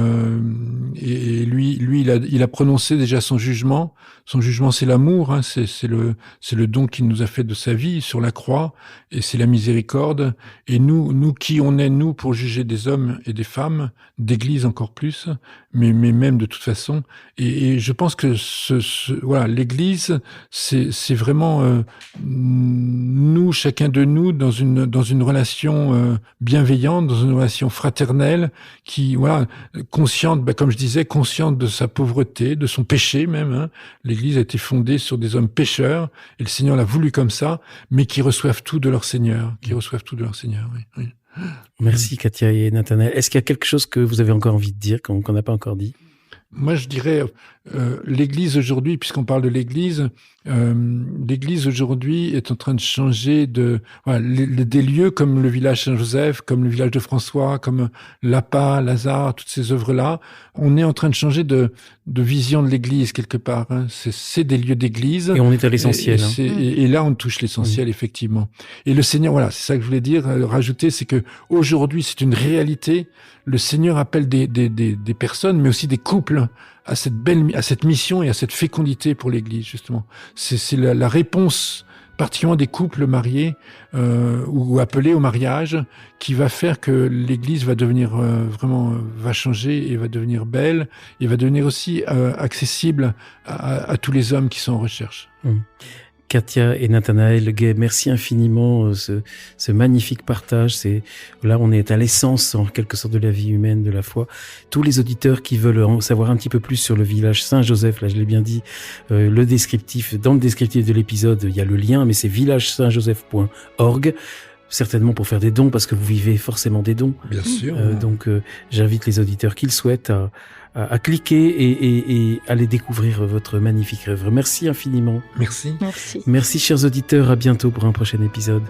Speaker 3: lui, il a prononcé déjà son jugement. Son jugement, c'est l'amour, c'est le don qu'il nous a fait de sa vie sur la croix, et c'est la miséricorde. Et nous, qui on est, nous, pour juger des hommes et des femmes, d'Église encore plus, mais même de toute façon. Et je pense que l'Église, c'est vraiment nous, chacun de nous, dans une relation bienveillante, dans une relation fraternelle, qui consciente, comme je disais, consciente de sa pauvreté, de son péché même. L'Église a été fondée sur des hommes pécheurs, et le Seigneur l'a voulu comme ça, mais qui reçoivent tout de leur Seigneur, oui.
Speaker 1: Merci Katia et Nathanaël. Est-ce qu'il y a quelque chose que vous avez encore envie de dire, qu'on n'a pas encore dit?
Speaker 3: Moi, je dirais, l'Église aujourd'hui, puisqu'on parle de l'Église aujourd'hui est en train de changer des lieux comme le village Saint-Joseph, comme le village de François, comme Lapa, Lazare, toutes ces œuvres-là. On est en train de changer de vision de l'Église quelque part. C'est des lieux d'Église.
Speaker 1: Et on est à l'essentiel.
Speaker 3: Et là, on touche l'essentiel, effectivement. Et le Seigneur, c'est ça que je voulais dire, rajouter, c'est que aujourd'hui, c'est une réalité. Le Seigneur appelle des personnes, mais aussi des couples à cette mission et à cette fécondité pour l'Église, justement. C'est la réponse, particulièrement des couples mariés ou appelés au mariage, qui va faire que l'Église va devenir va changer et va devenir belle et va devenir aussi accessible à tous les hommes qui sont en recherche.
Speaker 1: Katia et Nathanaël Gay, merci infiniment, ce magnifique partage. Là, on est à l'essence, en quelque sorte, de la vie humaine, de la foi. Tous les auditeurs qui veulent en savoir un petit peu plus sur le village Saint-Joseph, là, je l'ai bien dit, dans le descriptif de l'épisode, il y a le lien, mais c'est villagesaintjoseph.org. Certainement pour faire des dons, parce que vous vivez forcément des dons.
Speaker 3: Bien sûr.
Speaker 1: Donc, j'invite les auditeurs qui le souhaitent à cliquer et aller découvrir votre magnifique œuvre. Merci infiniment.
Speaker 3: Merci.
Speaker 1: Merci chers auditeurs, à bientôt pour un prochain épisode.